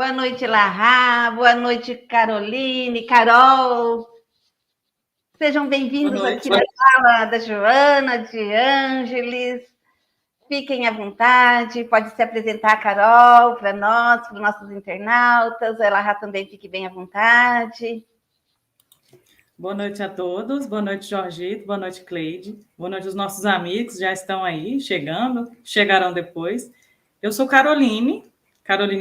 Boa noite, Larra. Boa noite, Caroline, Carol. Sejam bem-vindos aqui na sala da Joana, de Ângeles. Fiquem à vontade, pode se apresentar, Carol, para nós, para os nossos internautas. A Larra também fique bem à vontade. Boa noite a todos, boa noite, Jorgito, boa noite, Cleide, boa noite aos nossos amigos, já estão aí, chegarão depois. Eu sou Caroline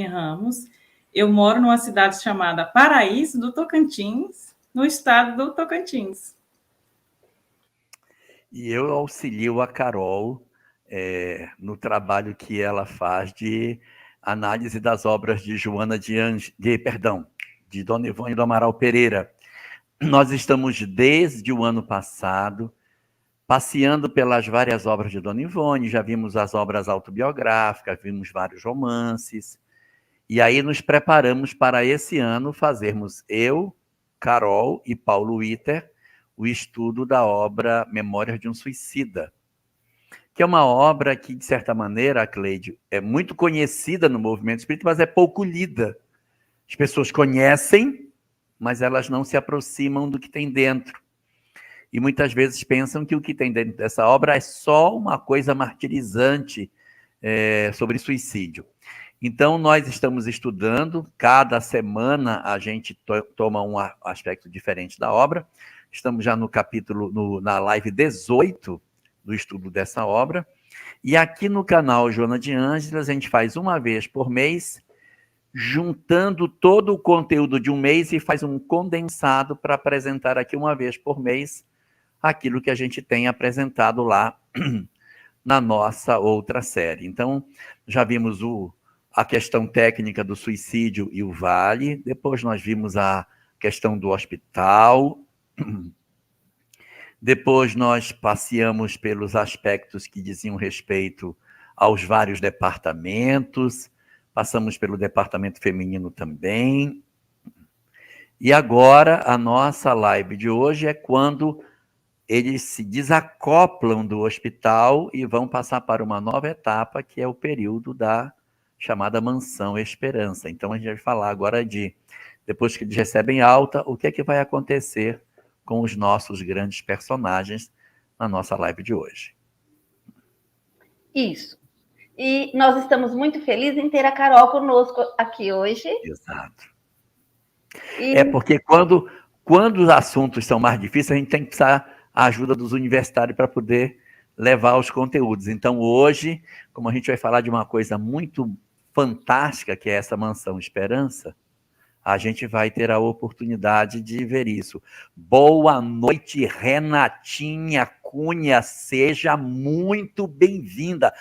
Ramos, eu moro numa cidade chamada Paraíso do Tocantins, no estado do Tocantins. E eu auxilio a Carol no trabalho que ela faz de análise das obras de de Dona Ivone do Amaral Pereira. Nós estamos, desde o ano passado, passeando pelas várias obras de Dona Ivone, já vimos as obras autobiográficas, vimos vários romances, e aí nos preparamos para esse ano fazermos eu, Carol e Paulo Witter, o estudo da obra Memórias de um Suicida, que é uma obra que, de certa maneira, Cleide, é muito conhecida no movimento espírita, mas é pouco lida. As pessoas conhecem, mas elas não se aproximam do que tem dentro. E muitas vezes pensam que o que tem dentro dessa obra é só uma coisa martirizante sobre suicídio. Então, nós estamos estudando, cada semana a gente toma um aspecto diferente da obra. Estamos já no capítulo, na live 18 do estudo dessa obra. E aqui no canal Joana de Ângeles, a gente faz uma vez por mês, juntando todo o conteúdo de um mês e faz um condensado para apresentar aqui uma vez por mês aquilo que a gente tem apresentado lá na nossa outra série. Então, já vimos a questão técnica do suicídio e o vale, depois nós vimos a questão do hospital, depois nós passeamos pelos aspectos que diziam respeito aos vários departamentos, passamos pelo departamento feminino também. E agora, a nossa live de hoje é quando eles se desacoplam do hospital e vão passar para uma nova etapa, que é o período da chamada Mansão Esperança. Então, a gente vai falar agora depois que eles recebem alta, o que é que vai acontecer com os nossos grandes personagens na nossa live de hoje. Isso. E nós estamos muito felizes em ter a Carol conosco aqui hoje. Exato. É porque quando os assuntos são mais difíceis, a gente tem que precisar a ajuda dos universitários para poder levar os conteúdos. Então, hoje, como a gente vai falar de uma coisa muito fantástica, que é essa Mansão Esperança, a gente vai ter a oportunidade de ver isso. Boa noite, Renatinha Cunha, seja muito bem-vinda.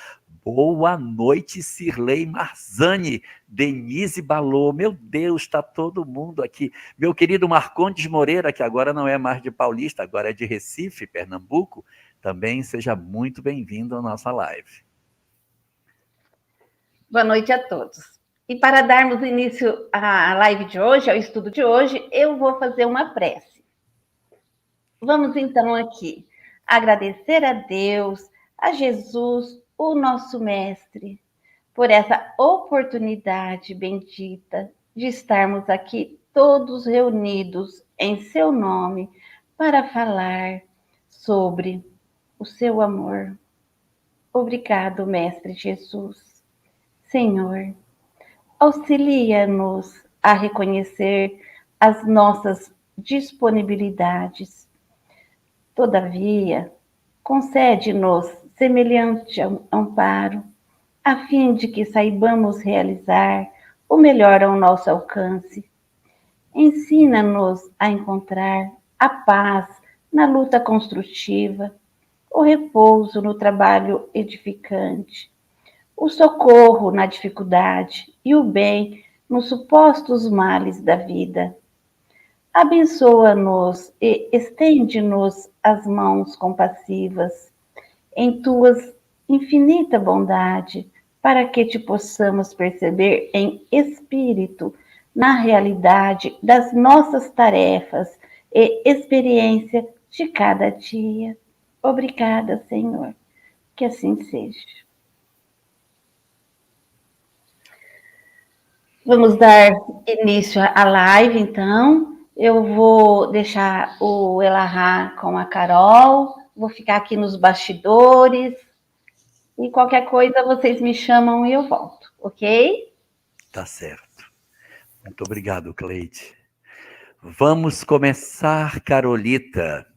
Boa noite, Cirlei Marzani, Denise Balô, meu Deus, está todo mundo aqui. Meu querido Marcondes Moreira, que agora não é mais de Paulista, agora é de Recife, Pernambuco, também seja muito bem-vindo à nossa live. Boa noite a todos. E para darmos início à live de hoje, ao estudo de hoje, eu vou fazer uma prece. Vamos então aqui agradecer a Deus, a Jesus, o nosso mestre, por essa oportunidade bendita de estarmos aqui todos reunidos em seu nome para falar sobre o seu amor. Obrigado, Mestre Jesus. Senhor, auxilia-nos a reconhecer as nossas disponibilidades. Todavia, concede-nos semelhante amparo, a fim de que saibamos realizar o melhor ao nosso alcance. Ensina-nos a encontrar a paz na luta construtiva, o repouso no trabalho edificante, o socorro na dificuldade e o bem nos supostos males da vida. Abençoa-nos e estende-nos as mãos compassivas em tuas infinita bondade, para que te possamos perceber em espírito na realidade das nossas tarefas e experiência de cada dia. Obrigada, Senhor. Que assim seja. Vamos dar início à live, então. Eu vou deixar o Elahá com a Carol, vou ficar aqui nos bastidores, e qualquer coisa vocês me chamam e eu volto, ok? Tá certo. Muito obrigado, Cleide. Vamos começar, Carolita.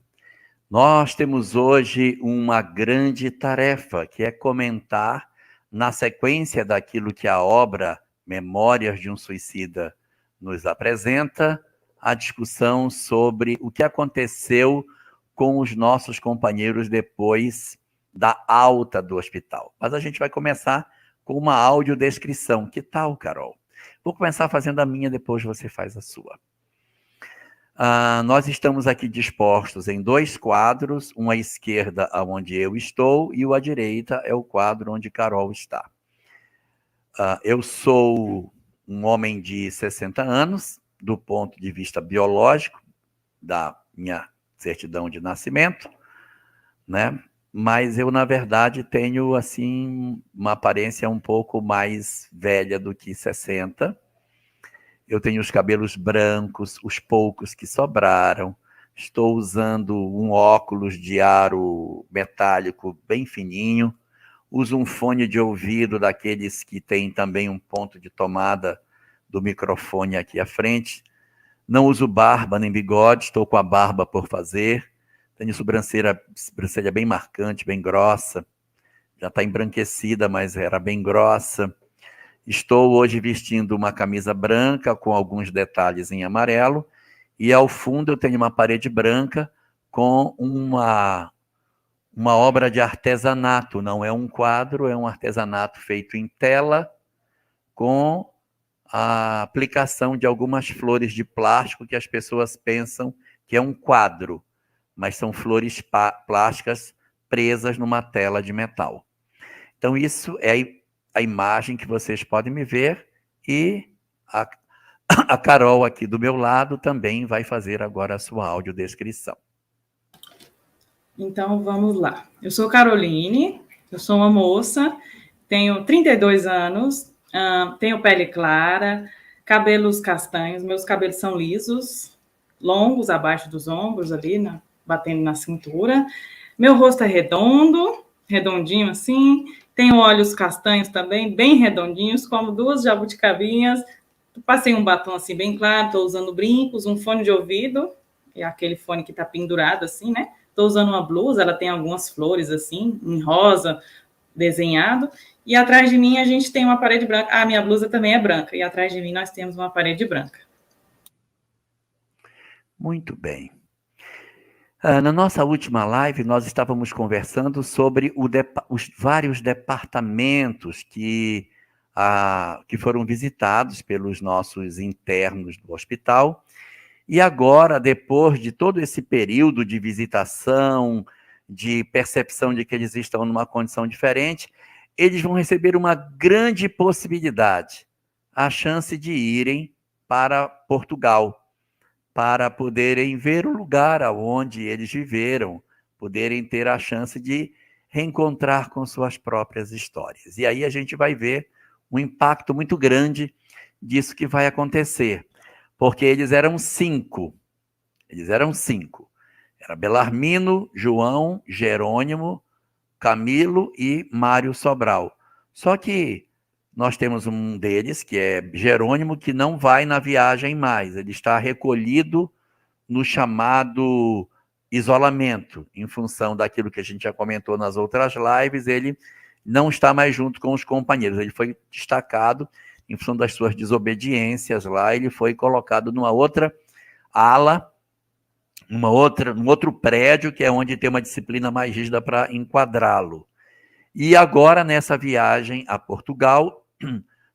Nós temos hoje uma grande tarefa, que é comentar, na sequência daquilo que a obra Memórias de um Suicida nos apresenta, a discussão sobre o que aconteceu com os nossos companheiros depois da alta do hospital. Mas a gente vai começar com uma audiodescrição. Que tal, Carol? Vou começar fazendo a minha, depois você faz a sua. Nós estamos aqui dispostos em 2 quadros, um à esquerda, onde eu estou, e o à direita é o quadro onde Carol está. Eu sou um homem de 60 anos, do ponto de vista biológico, da minha certidão de nascimento, né? Mas eu, na verdade, tenho assim uma aparência um pouco mais velha do que 60. Eu tenho os cabelos brancos, os poucos que sobraram. Estou usando um óculos de aro metálico bem fininho. Uso um fone de ouvido daqueles que tem também um ponto de tomada do microfone aqui à frente. Não uso barba nem bigode, estou com a barba por fazer. Tenho sobrancelha bem marcante, bem grossa. Já está embranquecida, mas era bem grossa. Estou hoje vestindo uma camisa branca com alguns detalhes em amarelo e ao fundo eu tenho uma parede branca com uma obra de artesanato. Não é um quadro, é um artesanato feito em tela com a aplicação de algumas flores de plástico que as pessoas pensam que é um quadro, mas são flores plásticas presas numa tela de metal. Então isso é a imagem que vocês podem me ver, e a Carol aqui do meu lado também vai fazer agora a sua audiodescrição. Então, vamos lá. Eu sou Caroline, eu sou uma moça, tenho 32 anos, tenho pele clara, cabelos castanhos, meus cabelos são lisos, longos, abaixo dos ombros ali, batendo na cintura. Meu rosto é redondo, redondinho assim, tenho olhos castanhos também, bem redondinhos, como 2 jabuticabinhas. Passei um batom assim bem claro, estou usando brincos, um fone de ouvido, é aquele fone que está pendurado assim, né? Estou usando uma blusa, ela tem algumas flores assim, em rosa, desenhado. E atrás de mim a gente tem uma parede branca. Minha blusa também é branca. E atrás de mim nós temos uma parede branca. Muito bem. Na nossa última live, nós estávamos conversando sobre os vários departamentos que foram visitados pelos nossos internos do hospital. E agora, depois de todo esse período de visitação, de percepção de que eles estão numa condição diferente, eles vão receber uma grande possibilidade, a chance de irem para Portugal, para poderem ver o lugar onde eles viveram, poderem ter a chance de reencontrar com suas próprias histórias. E aí a gente vai ver um impacto muito grande disso que vai acontecer, porque eles eram 5. Era Belarmino, João, Jerônimo, Camilo e Mário Sobral. Só que nós temos um deles, que é Jerônimo, que não vai na viagem mais. Ele está recolhido no chamado isolamento, em função daquilo que a gente já comentou nas outras lives. Ele não está mais junto com os companheiros. Ele foi destacado em função das suas desobediências lá. Ele foi colocado numa outra ala, num outro prédio, que é onde tem uma disciplina mais rígida para enquadrá-lo. E agora, nessa viagem a Portugal,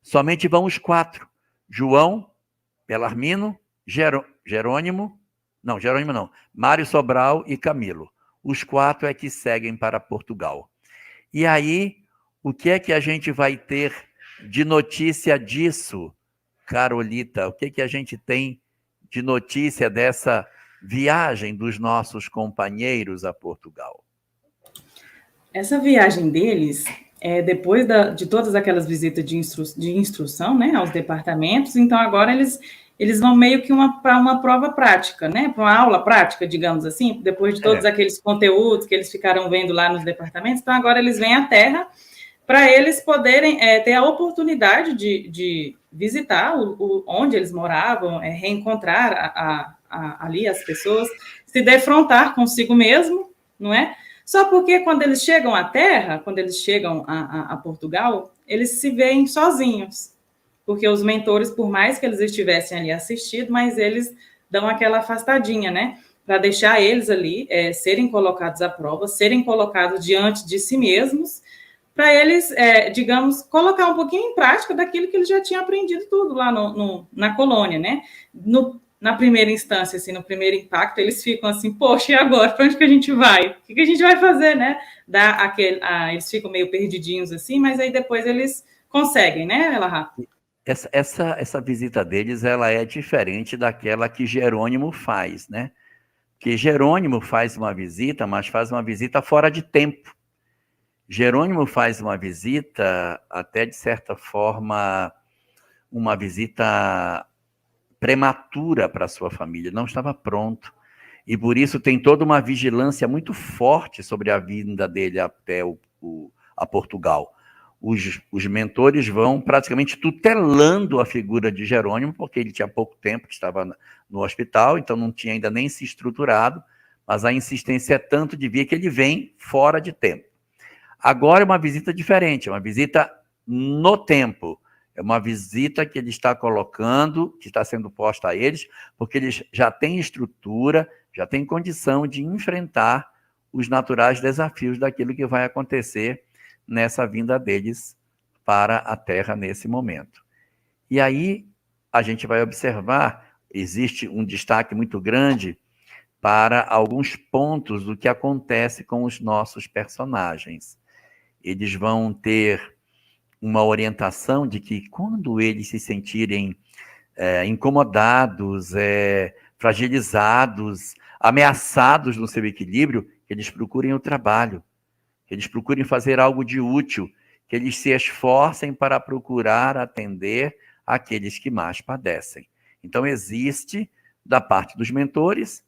somente vão os 4. João, Belarmino, Jerônimo não, Mário Sobral e Camilo. Os 4 é que seguem para Portugal. E aí, o que é que a gente vai ter de notícia disso, Carolita? O que é que a gente tem de notícia dessa viagem dos nossos companheiros a Portugal? Essa viagem deles depois de todas aquelas visitas de instrução, né, aos departamentos, então agora eles vão meio que para uma prova prática, né, para uma aula prática, digamos assim, depois de todos aqueles conteúdos que eles ficaram vendo lá nos departamentos, então agora eles vêm à Terra para eles poderem ter a oportunidade de visitar onde eles moravam, reencontrar ali as pessoas, se defrontar consigo mesmo, não é? Só porque quando eles chegam à Terra, quando eles chegam a Portugal, eles se veem sozinhos, porque os mentores, por mais que eles estivessem ali assistindo, mas eles dão aquela afastadinha, né? Para deixar eles ali serem colocados à prova, serem colocados diante de si mesmos, para eles, digamos, colocar um pouquinho em prática daquilo que eles já tinham aprendido tudo lá na colônia, né? Na primeira instância, assim, no primeiro impacto, eles ficam assim, poxa, e agora? Para onde que a gente vai? O que a gente vai fazer, né? Eles ficam meio perdidinhos assim, mas aí depois eles conseguem, né, Elahá? Essa visita deles, ela é diferente daquela que Jerônimo faz, né? Que Jerônimo faz uma visita, mas faz uma visita fora de tempo. Jerônimo faz uma visita, até de certa forma, uma visita prematura para a sua família, não estava pronto. E por isso tem toda uma vigilância muito forte sobre a vinda dele até a Portugal. Os mentores vão praticamente tutelando a figura de Jerônimo, porque ele tinha pouco tempo que estava no hospital, então não tinha ainda nem se estruturado, mas a insistência é tanto de ver que ele vem fora de tempo. Agora é uma visita diferente, é uma visita no tempo. É uma visita que ele está colocando, que está sendo posta a eles, porque eles já têm estrutura, já têm condição de enfrentar os naturais desafios daquilo que vai acontecer nessa vinda deles para a Terra nesse momento. E aí a gente vai observar, existe um destaque muito grande para alguns pontos do que acontece com os nossos personagens. Eles vão ter uma orientação de que quando eles se sentirem incomodados, fragilizados, ameaçados no seu equilíbrio, eles procurem o trabalho, que eles procurem fazer algo de útil, que eles se esforcem para procurar atender aqueles que mais padecem. Então, existe, da parte dos mentores,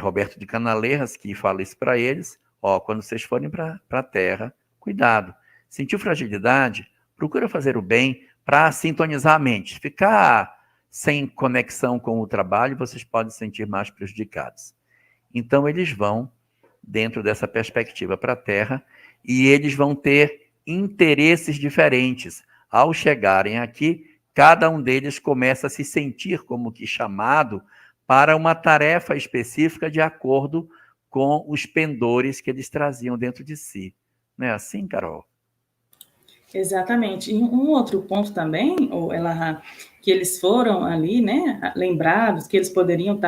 Roberto de Canaleiras, que fala isso para eles, quando vocês forem para a Terra, cuidado. Sentiu fragilidade? Procura fazer o bem para sintonizar a mente. Ficar sem conexão com o trabalho, vocês podem se sentir mais prejudicados. Então, eles vão dentro dessa perspectiva para a Terra e eles vão ter interesses diferentes. Ao chegarem aqui, cada um deles começa a se sentir como que chamado para uma tarefa específica de acordo com os pendores que eles traziam dentro de si. Não é assim, Carol? Exatamente. E um outro ponto também, Elahá, que eles foram ali, né, lembrados que eles poderiam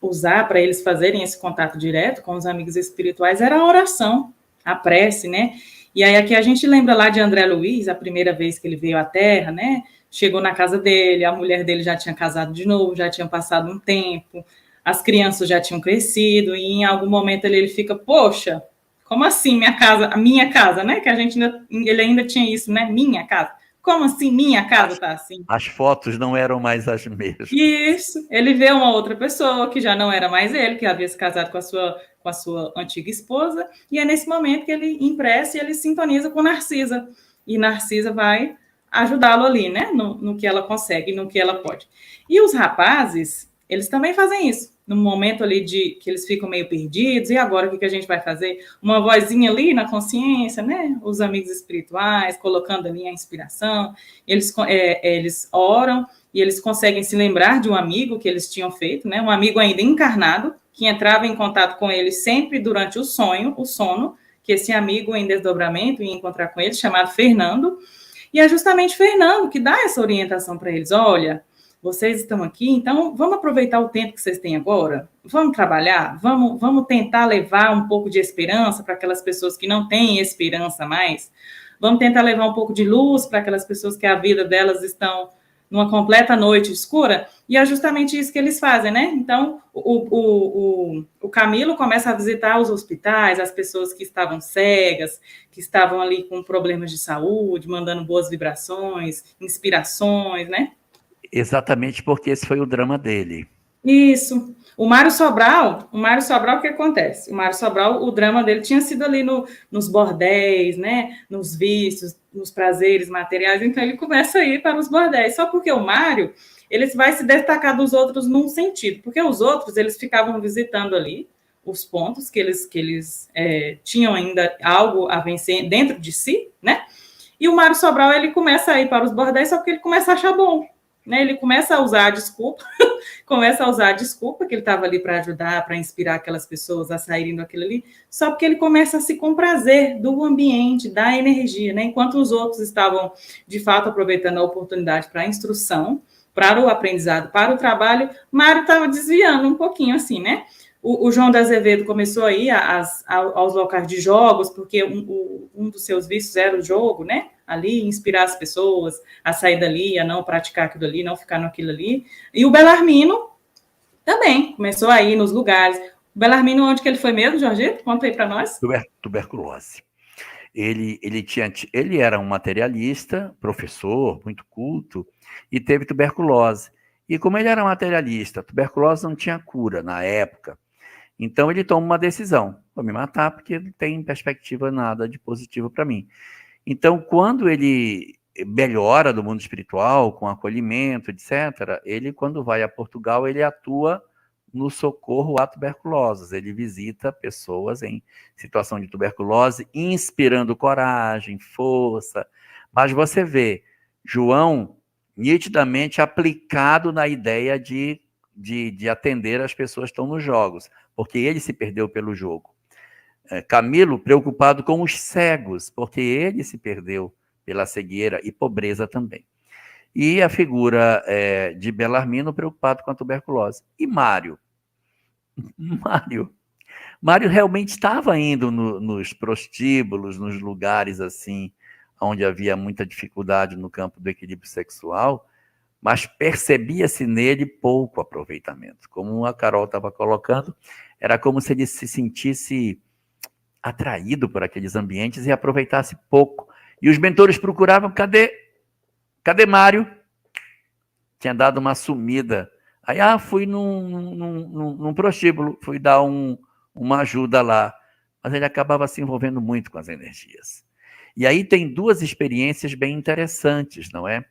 usar para eles fazerem esse contato direto com os amigos espirituais, era a oração, a prece, né? E aí aqui a gente lembra lá de André Luiz, a primeira vez que ele veio à Terra, né? Chegou na casa dele, a mulher dele já tinha casado de novo, já tinha passado um tempo, as crianças já tinham crescido, e em algum momento ele fica, poxa, como assim a minha casa, né? Que ele ainda tinha isso, né? Minha casa. Como assim minha casa tá assim? As fotos não eram mais as mesmas. Isso. Ele vê uma outra pessoa que já não era mais ele, que havia se casado com a sua antiga esposa, e é nesse momento que ele empresta e ele sintoniza com Narcisa. E Narcisa vai ajudá-lo ali, né? No que ela consegue, no que ela pode. E os rapazes, eles também fazem isso. No momento ali que eles ficam meio perdidos, e agora o que a gente vai fazer? Uma vozinha ali na consciência, né? Os amigos espirituais, colocando ali a inspiração, eles oram e eles conseguem se lembrar de um amigo que eles tinham feito, né? Um amigo ainda encarnado, que entrava em contato com eles sempre durante o sono, que esse amigo em desdobramento ia encontrar com eles, chamado Fernando, e é justamente Fernando que dá essa orientação para eles, olha, vocês estão aqui, então vamos aproveitar o tempo que vocês têm agora, vamos trabalhar, vamos tentar levar um pouco de esperança para aquelas pessoas que não têm esperança mais, vamos tentar levar um pouco de luz para aquelas pessoas que a vida delas estão numa completa noite escura, e é justamente isso que eles fazem, né? Então, o Camilo começa a visitar os hospitais, as pessoas que estavam cegas, que estavam ali com problemas de saúde, mandando boas vibrações, inspirações, né? Exatamente porque esse foi o drama dele. Isso. O Mário Sobral, o que acontece? O Mário Sobral, o drama dele tinha sido ali nos bordéis, né? Nos vícios, nos prazeres materiais, então ele começa a ir para os bordéis. Só porque o Mário, ele vai se destacar dos outros num sentido, porque os outros, eles ficavam visitando ali os pontos que eles tinham ainda algo a vencer dentro de si, né? E o Mário Sobral, ele começa a ir para os bordéis, só porque ele começa a achar bom, né? Ele começa a usar a desculpa, que ele estava ali para ajudar, para inspirar aquelas pessoas a saírem daquilo ali, só porque ele começa a se comprazer do ambiente, da energia, né? Enquanto os outros estavam, de fato, aproveitando a oportunidade para a instrução, para o aprendizado, para o trabalho, Mário estava desviando um pouquinho assim, né? O João da Azevedo começou a ir aos locais de jogos, porque um dos seus vícios era o jogo, né? Ali, inspirar as pessoas a sair dali, a não praticar aquilo ali, não ficar naquilo ali. E o Belarmino também começou a ir nos lugares. O Belarmino, onde que ele foi mesmo, Jorgito? Conta aí para nós. Tuberculose. Ele era um materialista, professor, muito culto, e teve tuberculose. E como ele era materialista, tuberculose não tinha cura na época. Então ele toma uma decisão: vou me matar porque não tem perspectiva nada de positivo para mim. Então, quando ele melhora do mundo espiritual, com acolhimento, etc., ele, quando vai a Portugal, ele atua no socorro a tuberculosos. Ele visita pessoas em situação de tuberculose, inspirando coragem, força. Mas você vê João nitidamente aplicado na ideia de atender as pessoas que estão nos jogos, porque ele se perdeu pelo jogo. Camilo preocupado com os cegos, porque ele se perdeu pela cegueira e pobreza também. E a figura de Belarmino preocupado com a tuberculose. E Mário realmente estava indo nos prostíbulos, nos lugares assim, onde havia muita dificuldade no campo do equilíbrio sexual, mas percebia-se nele pouco aproveitamento. Como a Carol estava colocando, era como se ele se sentisse atraído por aqueles ambientes e aproveitasse pouco. E os mentores procuravam: cadê Mário? Tinha dado uma sumida. Aí, fui num prostíbulo, fui dar uma ajuda lá. Mas ele acabava se envolvendo muito com as energias. E aí tem duas experiências bem interessantes, não é?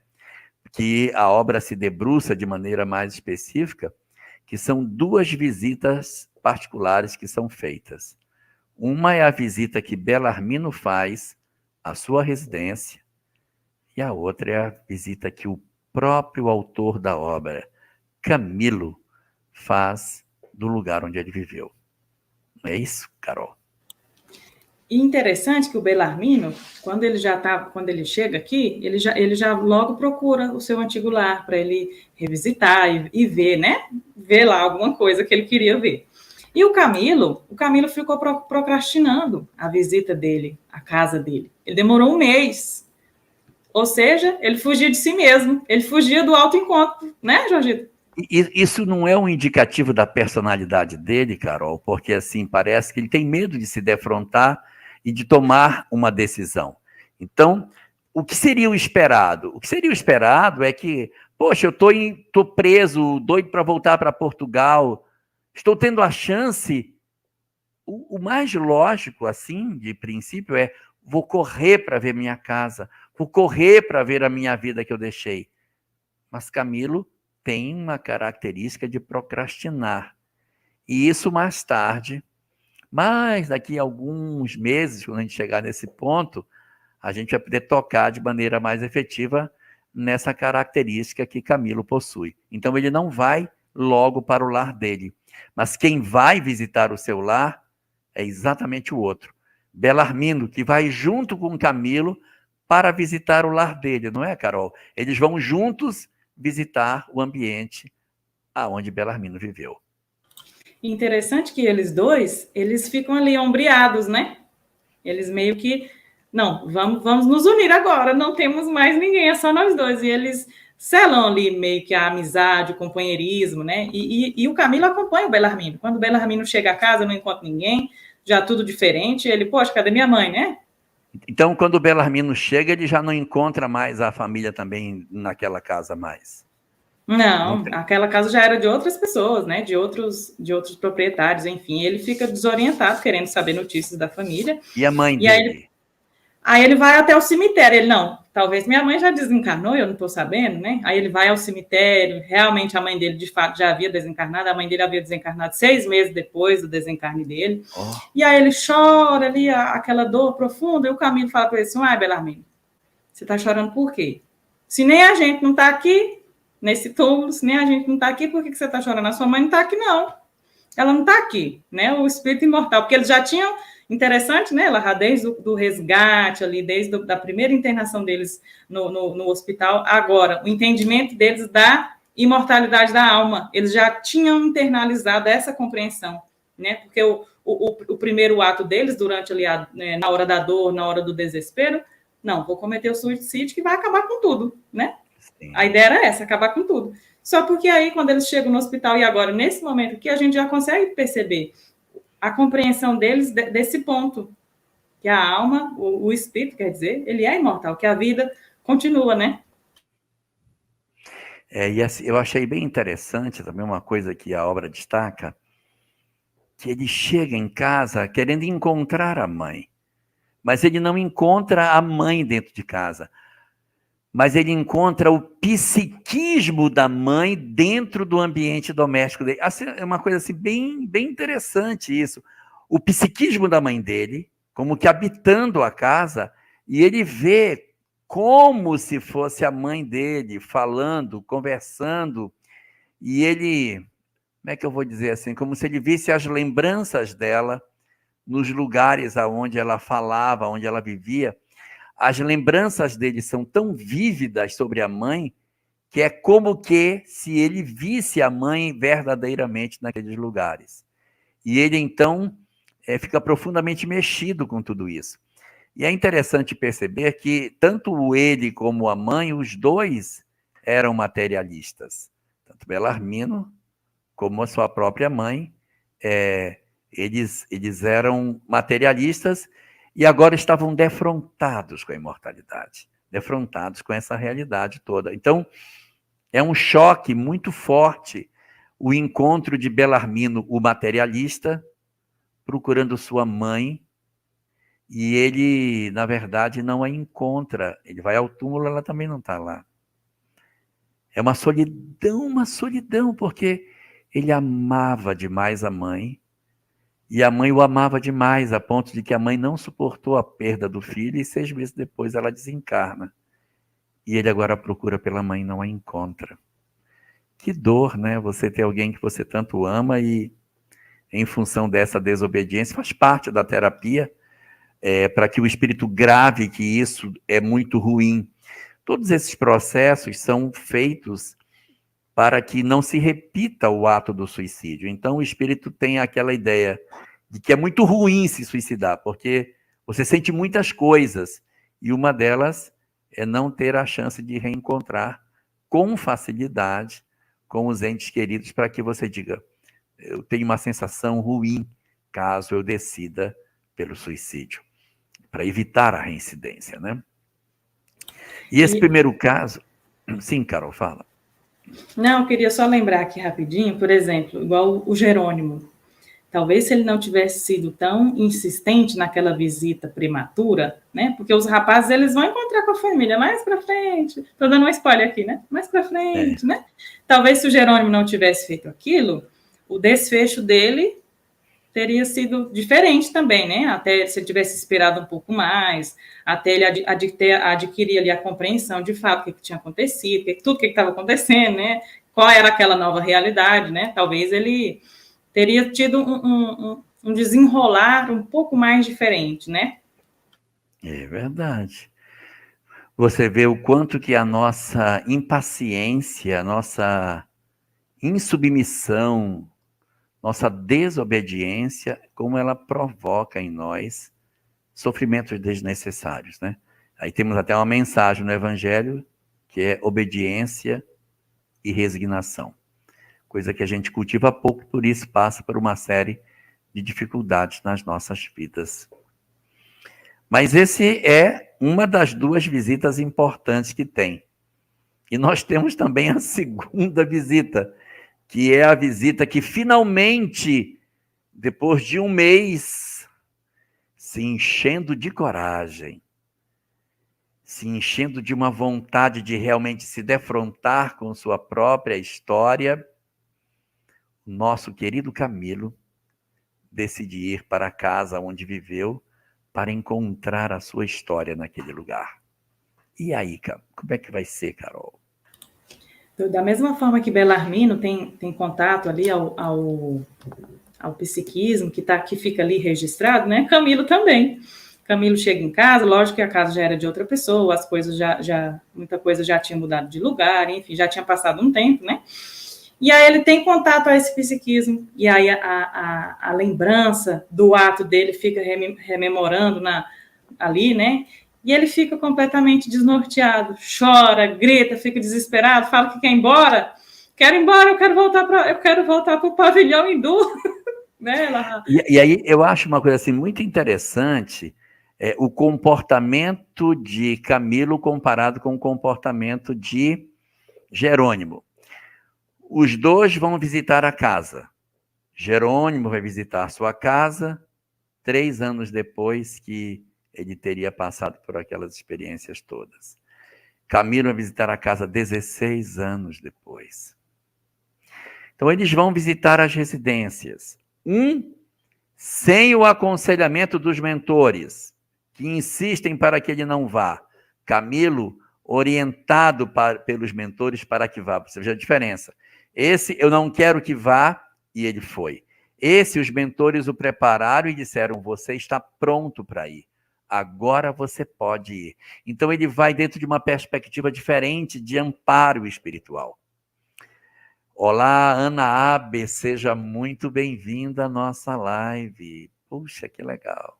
Que a obra se debruça de maneira mais específica, que são duas visitas particulares que são feitas. Uma é a visita que Belarmino faz à sua residência, e a outra é a visita que o próprio autor da obra, Camilo, faz do lugar onde ele viveu. Não é isso, Carol? E interessante que o Belarmino, quando ele chega aqui, ele já logo procura o seu antigo lar para ele revisitar e ver, né? Ver lá alguma coisa que ele queria ver. E o Camilo ficou procrastinando a visita dele, a casa dele. Ele demorou 1 mês. Ou seja, ele fugia de si mesmo. Ele fugia do autoencontro, né, Jorgito? Isso não é um indicativo da personalidade dele, Carol, porque assim parece que ele tem medo de se defrontar e de tomar uma decisão. Então, o que seria o esperado? O que seria o esperado é que, poxa, eu estou preso, doido para voltar para Portugal, estou tendo a chance. O mais lógico, assim, de princípio, é: vou correr para ver minha casa, vou correr para ver a minha vida que eu deixei. Mas Camilo tem uma característica de procrastinar. E isso mais tarde, mas daqui a alguns meses, quando a gente chegar nesse ponto, a gente vai poder tocar de maneira mais efetiva nessa característica que Camilo possui. Então, ele não vai logo para o lar dele. Mas quem vai visitar o seu lar é exatamente o outro. Belarmino, que vai junto com Camilo para visitar o lar dele, não é, Carol? Eles vão juntos visitar o ambiente aonde Belarmino viveu. Interessante que eles dois, eles ficam ali ombreados, né? Eles meio que, não, vamos nos unir agora, não temos mais ninguém, é só nós dois. E eles selam ali meio que a amizade, o companheirismo, né? E o Camilo acompanha o Belarmino. Quando o Belarmino chega a casa, não encontra ninguém, já tudo diferente, ele, poxa, cadê minha mãe, né? Então, quando o Belarmino chega, ele já não encontra mais a família também naquela casa mais. Não, aquela casa já era de outras pessoas, né? De outros proprietários, enfim. Ele fica desorientado, querendo saber notícias da família. E a mãe dele? Aí ele vai até o cemitério. Ele, não, talvez minha mãe já desencarnou, eu não estou sabendo, né? Aí ele vai ao cemitério. Realmente a mãe dele, de fato, já havia desencarnado. A mãe dele havia desencarnado 6 meses depois do desencarne dele. Oh. E aí ele chora ali, aquela dor profunda. E o Camilo fala para ele assim, Belarmino, você está chorando por quê? Se nem a gente não está aqui, nesse túmulo, se nem a gente não está aqui, por que você está chorando? A sua mãe não está aqui, não. Ela não está aqui, né? O espírito imortal, porque eles já tinham, interessante, né? Ela desde do resgate ali, desde a primeira internação deles no hospital, agora, o entendimento deles da imortalidade da alma, eles já tinham internalizado essa compreensão, né? Porque o primeiro ato deles, durante ali, na hora da dor, na hora do desespero, não, vou cometer o suicídio que vai acabar com tudo, né? Sim. A ideia era essa, acabar com tudo. Só porque aí, quando eles chegam no hospital, e agora, nesse momento aqui, a gente já consegue perceber a compreensão deles desse ponto, que a alma, o espírito, quer dizer, ele é imortal, que a vida continua, né? E assim, eu achei bem interessante também uma coisa que a obra destaca, que ele chega em casa querendo encontrar a mãe, mas ele não encontra a mãe dentro de casa, mas ele encontra o psiquismo da mãe dentro do ambiente doméstico dele. Assim, é uma coisa assim, bem interessante isso. O psiquismo da mãe dele, como que habitando a casa, e ele vê como se fosse a mãe dele, falando, conversando, e ele, como é que eu vou dizer assim, como se ele visse as lembranças dela nos lugares aonde ela falava, onde ela vivia. As lembranças dele são tão vívidas sobre a mãe que é como que se ele visse a mãe verdadeiramente naqueles lugares. E ele, então, fica profundamente mexido com tudo isso. E é interessante perceber que tanto ele como a mãe, os dois eram materialistas. Tanto Belarmino como a sua própria mãe, eles eram materialistas e agora estavam defrontados com a imortalidade, defrontados com essa realidade toda. Então, é um choque muito forte o encontro de Belarmino, o materialista, procurando sua mãe, e ele, na verdade, não a encontra. Ele vai ao túmulo, ela também não está lá. É uma solidão, porque ele amava demais a mãe, e a mãe o amava demais, a ponto de que a mãe não suportou a perda do filho, e 6 meses depois ela desencarna. E ele agora procura pela mãe e não a encontra. Que dor, né? Você ter alguém que você tanto ama e, em função dessa desobediência, faz parte da terapia, para que o espírito grave que isso é muito ruim. Todos esses processos são feitos para que não se repita o ato do suicídio. Então, o espírito tem aquela ideia de que é muito ruim se suicidar, porque você sente muitas coisas, e uma delas é não ter a chance de reencontrar com facilidade com os entes queridos, para que você diga, eu tenho uma sensação ruim caso eu decida pelo suicídio, para evitar a reincidência, né? E esse primeiro caso... Sim, Carol, fala. Não, eu queria só lembrar aqui rapidinho, por exemplo, igual o Jerônimo. Talvez se ele não tivesse sido tão insistente naquela visita prematura, né? Porque os rapazes, eles vão encontrar com a família mais para frente. Estou dando um spoiler aqui, né? Mais para frente, né? Talvez se o Jerônimo não tivesse feito aquilo, o desfecho dele teria sido diferente também, né? Até se ele tivesse esperado um pouco mais, até ele adquirir ali a compreensão de fato o que tinha acontecido, tudo que estava acontecendo, né? Qual era aquela nova realidade, né? Talvez ele teria tido um desenrolar um pouco mais diferente, né? É verdade. Você vê o quanto que a nossa impaciência, a nossa insubmissão, nossa desobediência, como ela provoca em nós sofrimentos desnecessários, né? Aí temos até uma mensagem no Evangelho que é obediência e resignação. Coisa que a gente cultiva pouco, por isso passa por uma série de dificuldades nas nossas vidas. Mas esse é uma das duas visitas importantes que tem. E nós temos também a segunda visita, que é a visita que finalmente, depois de um mês, se enchendo de coragem, se enchendo de uma vontade de realmente se defrontar com sua própria história, nosso querido Camilo decide ir para a casa onde viveu para encontrar a sua história naquele lugar. E aí, como é que vai ser, Carol? Da mesma forma que Belarmino tem contato ali ao psiquismo, que fica ali registrado, né? Camilo também. Camilo chega em casa, lógico que a casa já era de outra pessoa, as coisas muita coisa já tinha mudado de lugar, enfim, já tinha passado um tempo, né? E aí ele tem contato a esse psiquismo, e aí a lembrança do ato dele fica rememorando ali, né? E ele fica completamente desnorteado, chora, grita, fica desesperado, fala que quer ir embora. Quero ir embora, eu quero voltar para o pavilhão hindu. Né? E aí eu acho uma coisa assim muito interessante, o comportamento de Camilo comparado com o comportamento de Jerônimo. Os dois vão visitar a casa. Jerônimo vai visitar sua casa 3 anos depois que ele teria passado por aquelas experiências todas. Camilo vai visitar a casa 16 anos depois. Então, eles vão visitar as residências. Sem o aconselhamento dos mentores, que insistem para que ele não vá. Camilo, orientado pelos mentores para que vá. Você veja a diferença. Esse, eu não quero que vá, e ele foi. Esse, os mentores o prepararam e disseram, você está pronto para ir. Agora você pode ir. Então, ele vai dentro de uma perspectiva diferente de amparo espiritual. Olá, Ana Abe, seja muito bem-vinda à nossa live. Puxa, que legal.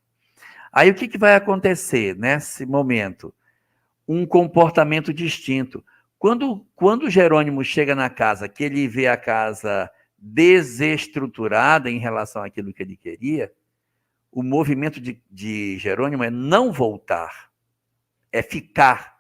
Aí, o que vai acontecer nesse momento? Um comportamento distinto. Quando Jerônimo chega na casa, que ele vê a casa desestruturada em relação àquilo que ele queria, o movimento de Jerônimo é não voltar, é ficar,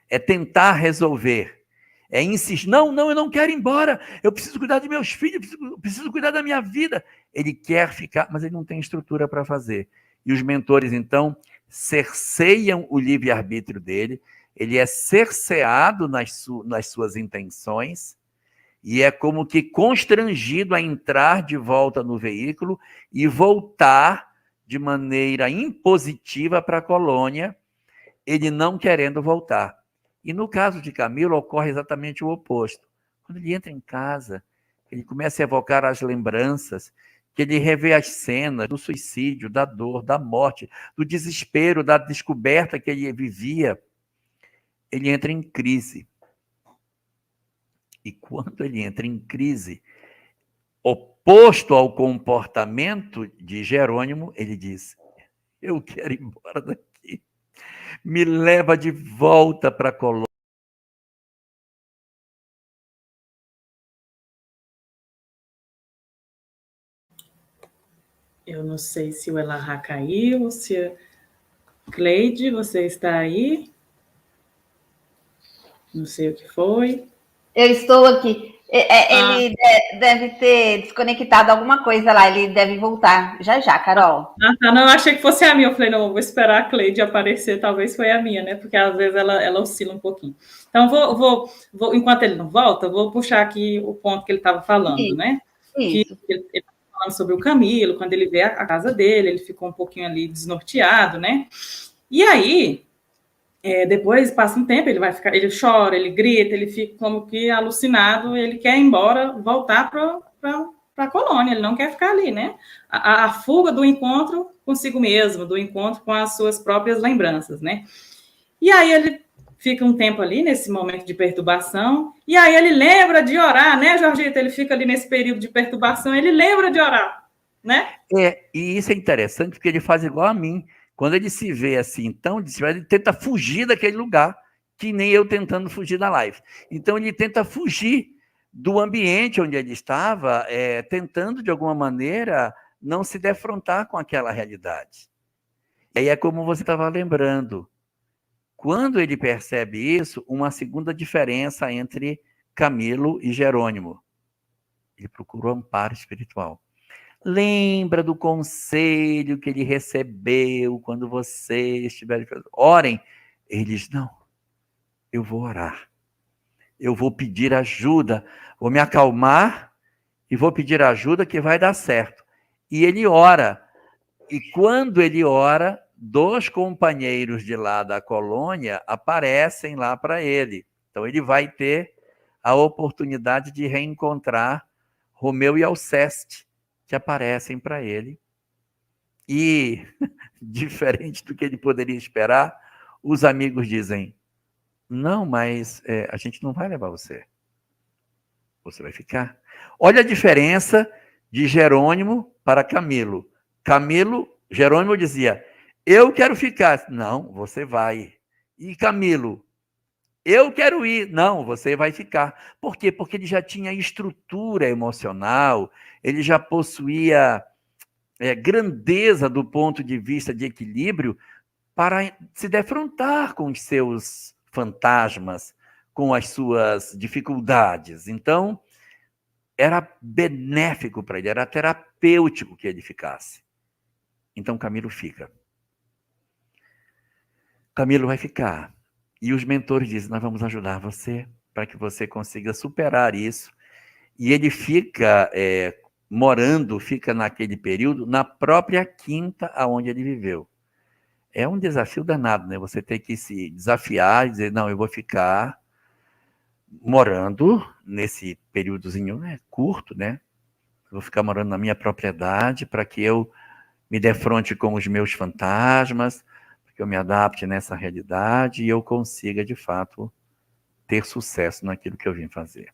é tentar resolver, é insistir. Não, eu não quero ir embora, eu preciso cuidar de meus filhos, eu preciso cuidar da minha vida. Ele quer ficar, mas ele não tem estrutura para fazer. E os mentores, então, cerceiam o livre-arbítrio dele, ele é cerceado nas suas intenções, e é como que constrangido a entrar de volta no veículo e voltar de maneira impositiva para a colônia, ele não querendo voltar. E no caso de Camilo, ocorre exatamente o oposto. Quando ele entra em casa, ele começa a evocar as lembranças, que ele revê as cenas do suicídio, da dor, da morte, do desespero, da descoberta que ele vivia, ele entra em crise. E quando ele entra em crise, oposto ao comportamento de Jerônimo, ele diz, eu quero ir embora daqui. Me leva de volta para a colônia. Eu não sei se o Elahá caiu, ou se... Cleide, você está aí? Não sei o que foi. Eu estou aqui. Ele deve ter desconectado alguma coisa lá, ele deve voltar já, Carol. Tá, não, eu achei que fosse a minha, eu falei, não, vou esperar a Cleide aparecer, talvez foi a minha, né, porque às vezes ela oscila um pouquinho. Então, vou enquanto ele não volta, vou puxar aqui o ponto que ele estava falando, Isso, né, isso. que ele estava falando sobre o Camilo, quando ele vê a casa dele, ele ficou um pouquinho ali desnorteado, né, e aí... depois passa um tempo, ele chora, ele grita, ele fica como que alucinado, ele quer ir embora, voltar para a colônia, ele não quer ficar ali, né? A fuga do encontro consigo mesmo, do encontro com as suas próprias lembranças, né? E aí ele fica um tempo ali, nesse momento de perturbação, e aí ele lembra de orar, né, Jorgito? Ele fica ali nesse período de perturbação, ele lembra de orar, né? E isso é interessante, porque ele faz igual a mim. Quando ele se vê assim, tão desesperado, ele tenta fugir daquele lugar. que nem eu tentando fugir da live. Então, ele tenta fugir do ambiente onde ele estava, tentando, de alguma maneira, não se defrontar com aquela realidade. E aí é como você estava lembrando. Quando ele percebe isso, uma segunda diferença entre Camilo e Jerônimo. Ele procura o amparo espiritual. Lembra do conselho que ele recebeu quando você estiver... Orem. Ele diz, não, eu vou orar. Eu vou pedir ajuda, vou me acalmar e vou pedir ajuda que vai dar certo. E ele ora. E quando ele ora, 2 companheiros de lá da colônia aparecem lá para ele. Então, ele vai ter a oportunidade de reencontrar Romeu e Alceste, que aparecem para ele. E, diferente do que ele poderia esperar, os amigos dizem, não, mas a gente não vai levar você. Você vai ficar. Olha a diferença de Jerônimo para Camilo. Jerônimo dizia, eu quero ficar. Não, você vai. E Camilo, eu quero ir. Não, você vai ficar. Por quê? Porque ele já tinha estrutura emocional, ele já possuía grandeza do ponto de vista de equilíbrio para se defrontar com os seus fantasmas, com as suas dificuldades. Então, era benéfico para ele, era terapêutico que ele ficasse. Então, Camilo fica. Camilo vai ficar. E os mentores dizem, nós vamos ajudar você para que você consiga superar isso. E ele fica fica naquele período, na própria quinta onde ele viveu. É um desafio danado, né? Você tem que se desafiar e dizer, não, eu vou ficar morando nesse períodozinho curto, né? Eu vou ficar morando na minha propriedade para que eu me defronte com os meus fantasmas, para que eu me adapte nessa realidade e eu consiga, de fato, ter sucesso naquilo que eu vim fazer.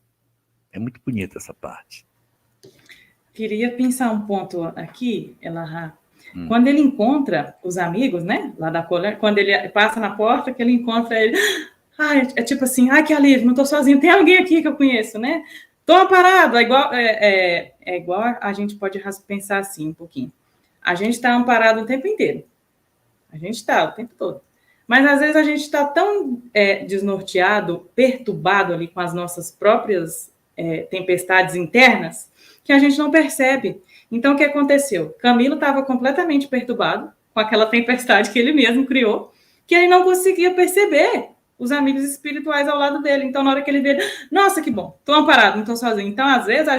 É muito bonita essa parte. Queria pensar um ponto aqui, Elahá. Quando ele encontra os amigos, né, lá da colônia, quando ele passa na porta, que ele encontra ele, é tipo assim, que alívio, não tô sozinho, tem alguém aqui que eu conheço, né? Tô amparado, é igual a gente pode pensar assim um pouquinho. A gente está amparado o tempo inteiro. A gente está o tempo todo. Mas, às vezes, a gente está tão desnorteado, perturbado ali com as nossas próprias tempestades internas, que a gente não percebe. Então, o que aconteceu? Camilo estava completamente perturbado com aquela tempestade que ele mesmo criou, que ele não conseguia perceber os amigos espirituais ao lado dele. Então, na hora que ele vê, nossa, que bom, estou amparado, não estou sozinho. Então, às vezes, a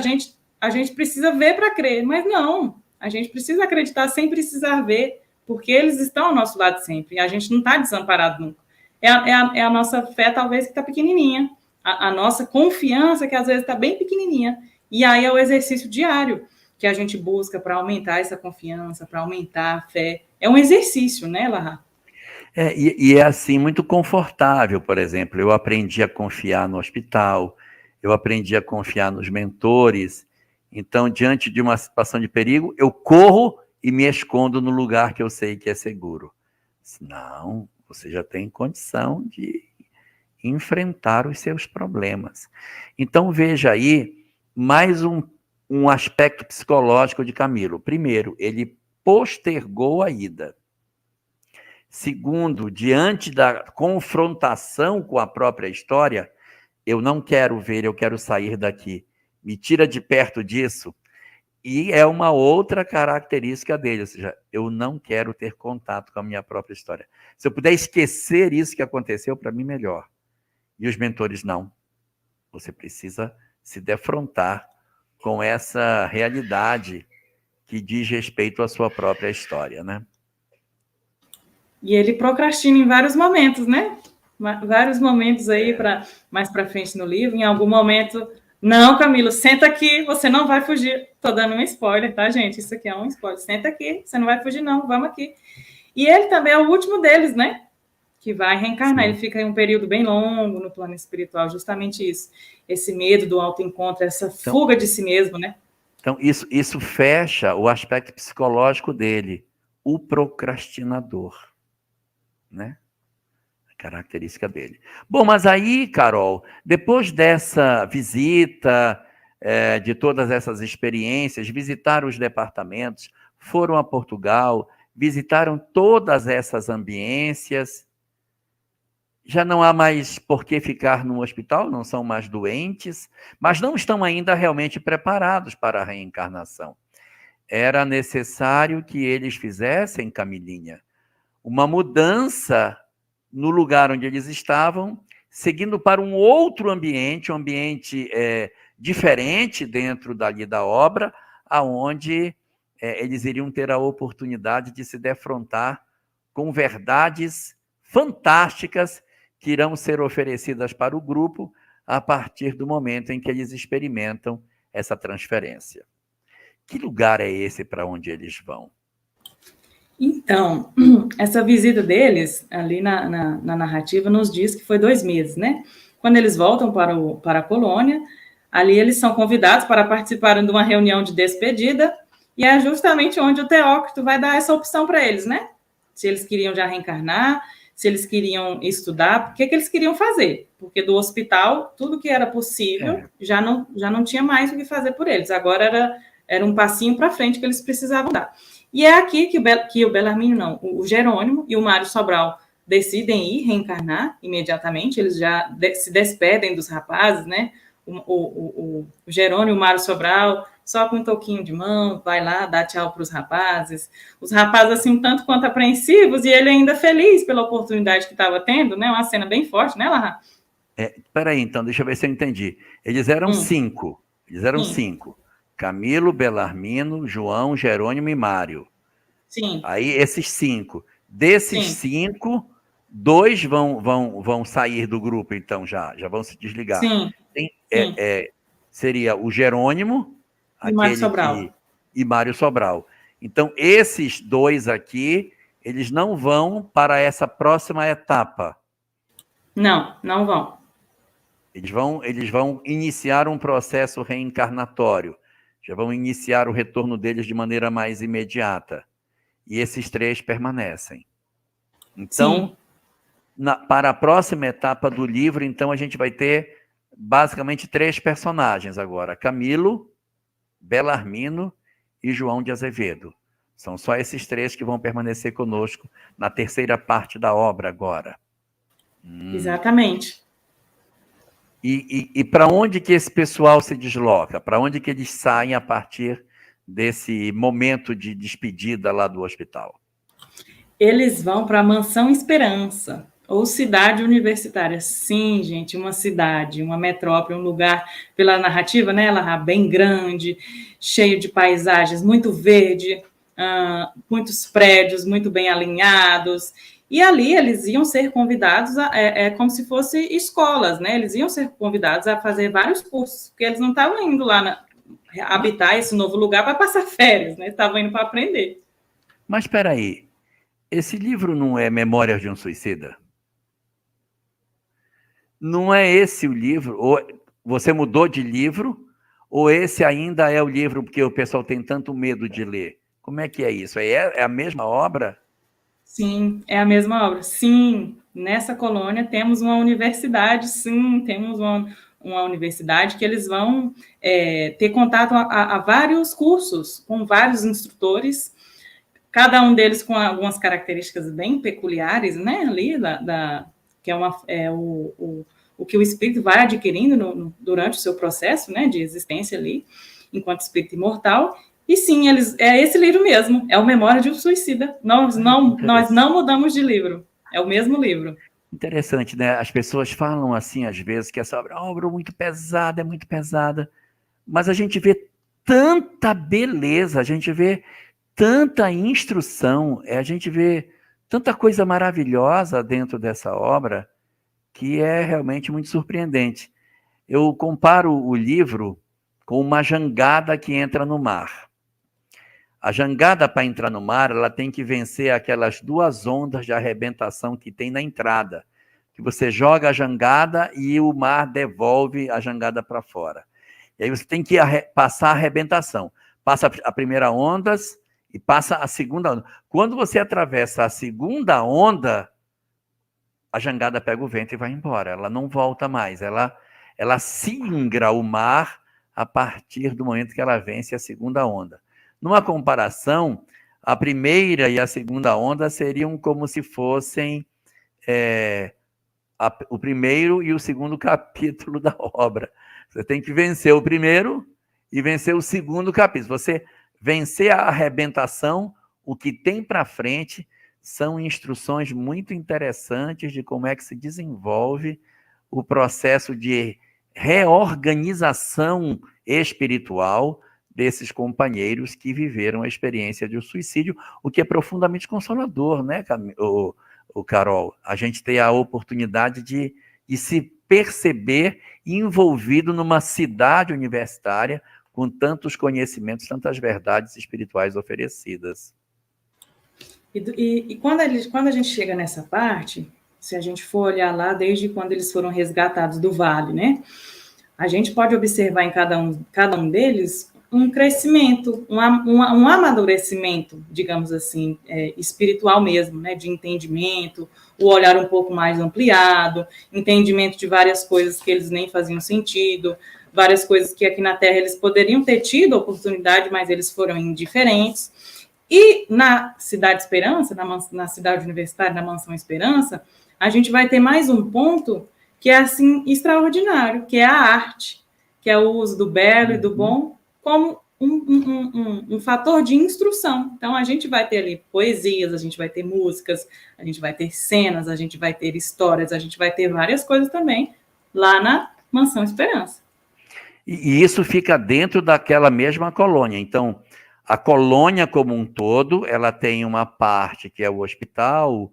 gente precisa ver para crer, mas não. A gente precisa acreditar sem precisar ver, porque eles estão ao nosso lado sempre. E a gente não está desamparado nunca. É a nossa fé, talvez, que está pequenininha. A nossa confiança, que às vezes está bem pequenininha. E aí é o exercício diário que a gente busca para aumentar essa confiança, para aumentar a fé. É um exercício, né, Elahá? E é assim, muito confortável, por exemplo. Eu aprendi a confiar no hospital, eu aprendi a confiar nos mentores. Então, diante de uma situação de perigo, eu corro e me escondo no lugar que eu sei que é seguro. Não, você já tem condição de enfrentar os seus problemas. Então, veja aí mais um aspecto psicológico de Camilo. Primeiro, ele postergou a ida. Segundo, diante da confrontação com a própria história, eu não quero ver, eu quero sair daqui. Me tira de perto disso. E é uma outra característica dele, ou seja, eu não quero ter contato com a minha própria história. Se eu puder esquecer isso que aconteceu, para mim, melhor. E os mentores, não. Você precisa se defrontar com essa realidade que diz respeito à sua própria história, né? E ele procrastina em vários momentos, né? Vários momentos aí, mais para frente no livro, em algum momento... Não, Camilo, senta aqui, você não vai fugir. Estou dando um spoiler, tá, gente? Isso aqui é um spoiler. Senta aqui, você não vai fugir, não, vamos aqui. E ele também é o último deles, né? Que vai reencarnar. Sim. Ele fica em um período bem longo no plano espiritual, justamente isso. Esse medo do autoencontro, essa fuga de si mesmo, né? Então, isso fecha o aspecto psicológico dele, o procrastinador, né? Característica dele. Bom, mas aí, Carol, depois dessa visita, de todas essas experiências, visitaram os departamentos, foram a Portugal, visitaram todas essas ambiências. Já não há mais por que ficar no hospital, não são mais doentes, mas não estão ainda realmente preparados para a reencarnação. Era necessário que eles fizessem, Camilinha, uma mudança no lugar onde eles estavam, seguindo para um outro ambiente, um ambiente diferente dentro dali da obra, aonde eles iriam ter a oportunidade de se defrontar com verdades fantásticas que irão ser oferecidas para o grupo a partir do momento em que eles experimentam essa transferência. Que lugar é esse para onde eles vão? Então, essa visita deles, ali na narrativa, nos diz que foi 2 meses, né? Quando eles voltam para a colônia, ali eles são convidados para participarem de uma reunião de despedida, e é justamente onde o Teócrito vai dar essa opção para eles, né? Se eles queriam já reencarnar, se eles queriam estudar, o que eles queriam fazer. Porque do hospital, tudo que era possível, já não tinha mais o que fazer por eles. Agora era um passinho para frente que eles precisavam dar. E é aqui que o Bellarmino, não, o Jerônimo e o Mário Sobral decidem ir reencarnar imediatamente, eles já se despedem dos rapazes, né? O Jerônimo e o Mário Sobral, só com um toquinho de mão, vai lá, dá tchau para os rapazes. Os rapazes, assim, um tanto quanto apreensivos, e ele ainda feliz pela oportunidade que estava tendo, né? Uma cena bem forte, né, Larra? Peraí, então, deixa eu ver se eu entendi. Eles eram 5. Eles eram 5. Camilo, Bellarmino, João, Jerônimo e Mário. Sim. Aí, esses 5. Desses 5, 2 vão sair do grupo, então, já vão se desligar. Sim. Seria o Jerônimo, e Mário Sobral. E Mário Sobral. Então, esses 2 aqui, eles não vão para essa próxima etapa. Não vão. Eles vão iniciar um processo reencarnatório. Já vão iniciar o retorno deles de maneira mais imediata. E esses 3 permanecem. Então, para a próxima etapa do livro, então, a gente vai ter basicamente 3 personagens agora. Camilo, Bellarmino e João de Azevedo. São só esses 3 que vão permanecer conosco na terceira parte da obra agora. Exatamente. E para onde que esse pessoal se desloca? Para onde que eles saem a partir desse momento de despedida lá do hospital? Eles vão para a Mansão Esperança, ou cidade universitária. Sim, gente, uma cidade, uma metrópole, um lugar, pela narrativa, né, ela bem grande, cheio de paisagens, muito verde, muitos prédios muito bem alinhados. E ali eles iam ser convidados, como se fossem escolas, né? Eles iam ser convidados a fazer vários cursos, porque eles não estavam indo lá habitar esse novo lugar para passar férias, né? Estavam indo para aprender. Mas espera aí, esse livro não é Memórias de um Suicida? Não é esse o livro? Ou você mudou de livro? Ou esse ainda é o livro porque o pessoal tem tanto medo de ler? Como é que é isso? É a mesma obra? Sim, é a mesma obra. Sim, nessa colônia temos uma universidade, sim, temos uma universidade que eles vão ter contato a vários cursos, com vários instrutores, cada um deles com algumas características bem peculiares, né, ali, que é o que o espírito vai adquirindo durante o seu processo, né, de existência ali, enquanto espírito imortal. E sim, é esse livro mesmo, é o Memória de um Suicida. Nós não mudamos de livro, é o mesmo livro. Interessante, né? As pessoas falam assim, às vezes, que essa obra é uma obra muito pesada, mas a gente vê tanta beleza, a gente vê tanta instrução, a gente vê tanta coisa maravilhosa dentro dessa obra, que é realmente muito surpreendente. Eu comparo o livro com uma jangada que entra no mar. A jangada, para entrar no mar, ela tem que vencer aquelas 2 ondas de arrebentação que tem na entrada, que você joga a jangada e o mar devolve a jangada para fora. E aí você tem que passar a arrebentação. Passa a primeira onda e passa a segunda onda. Quando você atravessa a segunda onda, a jangada pega o vento e vai embora. Ela não volta mais. Ela singra o mar a partir do momento que ela vence a segunda onda. Numa comparação, a primeira e a segunda onda seriam como se fossem o primeiro e o segundo capítulo da obra. Você tem que vencer o primeiro e vencer o segundo capítulo. Você vencer a arrebentação, o que tem para frente são instruções muito interessantes de como é que se desenvolve o processo de reorganização espiritual desses companheiros que viveram a experiência de um suicídio, o que é profundamente consolador, né, Carol? A gente ter a oportunidade de se perceber envolvido numa cidade universitária com tantos conhecimentos, tantas verdades espirituais oferecidas. E quando a gente chega nessa parte, se a gente for olhar lá desde quando eles foram resgatados do vale, né? A gente pode observar em cada um deles um crescimento, um amadurecimento, digamos assim, espiritual mesmo, né? De entendimento, o olhar um pouco mais ampliado, entendimento de várias coisas que eles nem faziam sentido, várias coisas que aqui na Terra eles poderiam ter tido oportunidade, mas eles foram indiferentes. E na Cidade Esperança, na cidade universitária, na Mansão Esperança, a gente vai ter mais um ponto que é, assim, extraordinário, que é a arte, que é o uso do belo e do bom como um fator de instrução. Então, a gente vai ter ali poesias, a gente vai ter músicas, a gente vai ter cenas, a gente vai ter histórias, a gente vai ter várias coisas também lá na Mansão Esperança. E isso fica dentro daquela mesma colônia. Então, a colônia como um todo, ela tem uma parte que é o hospital,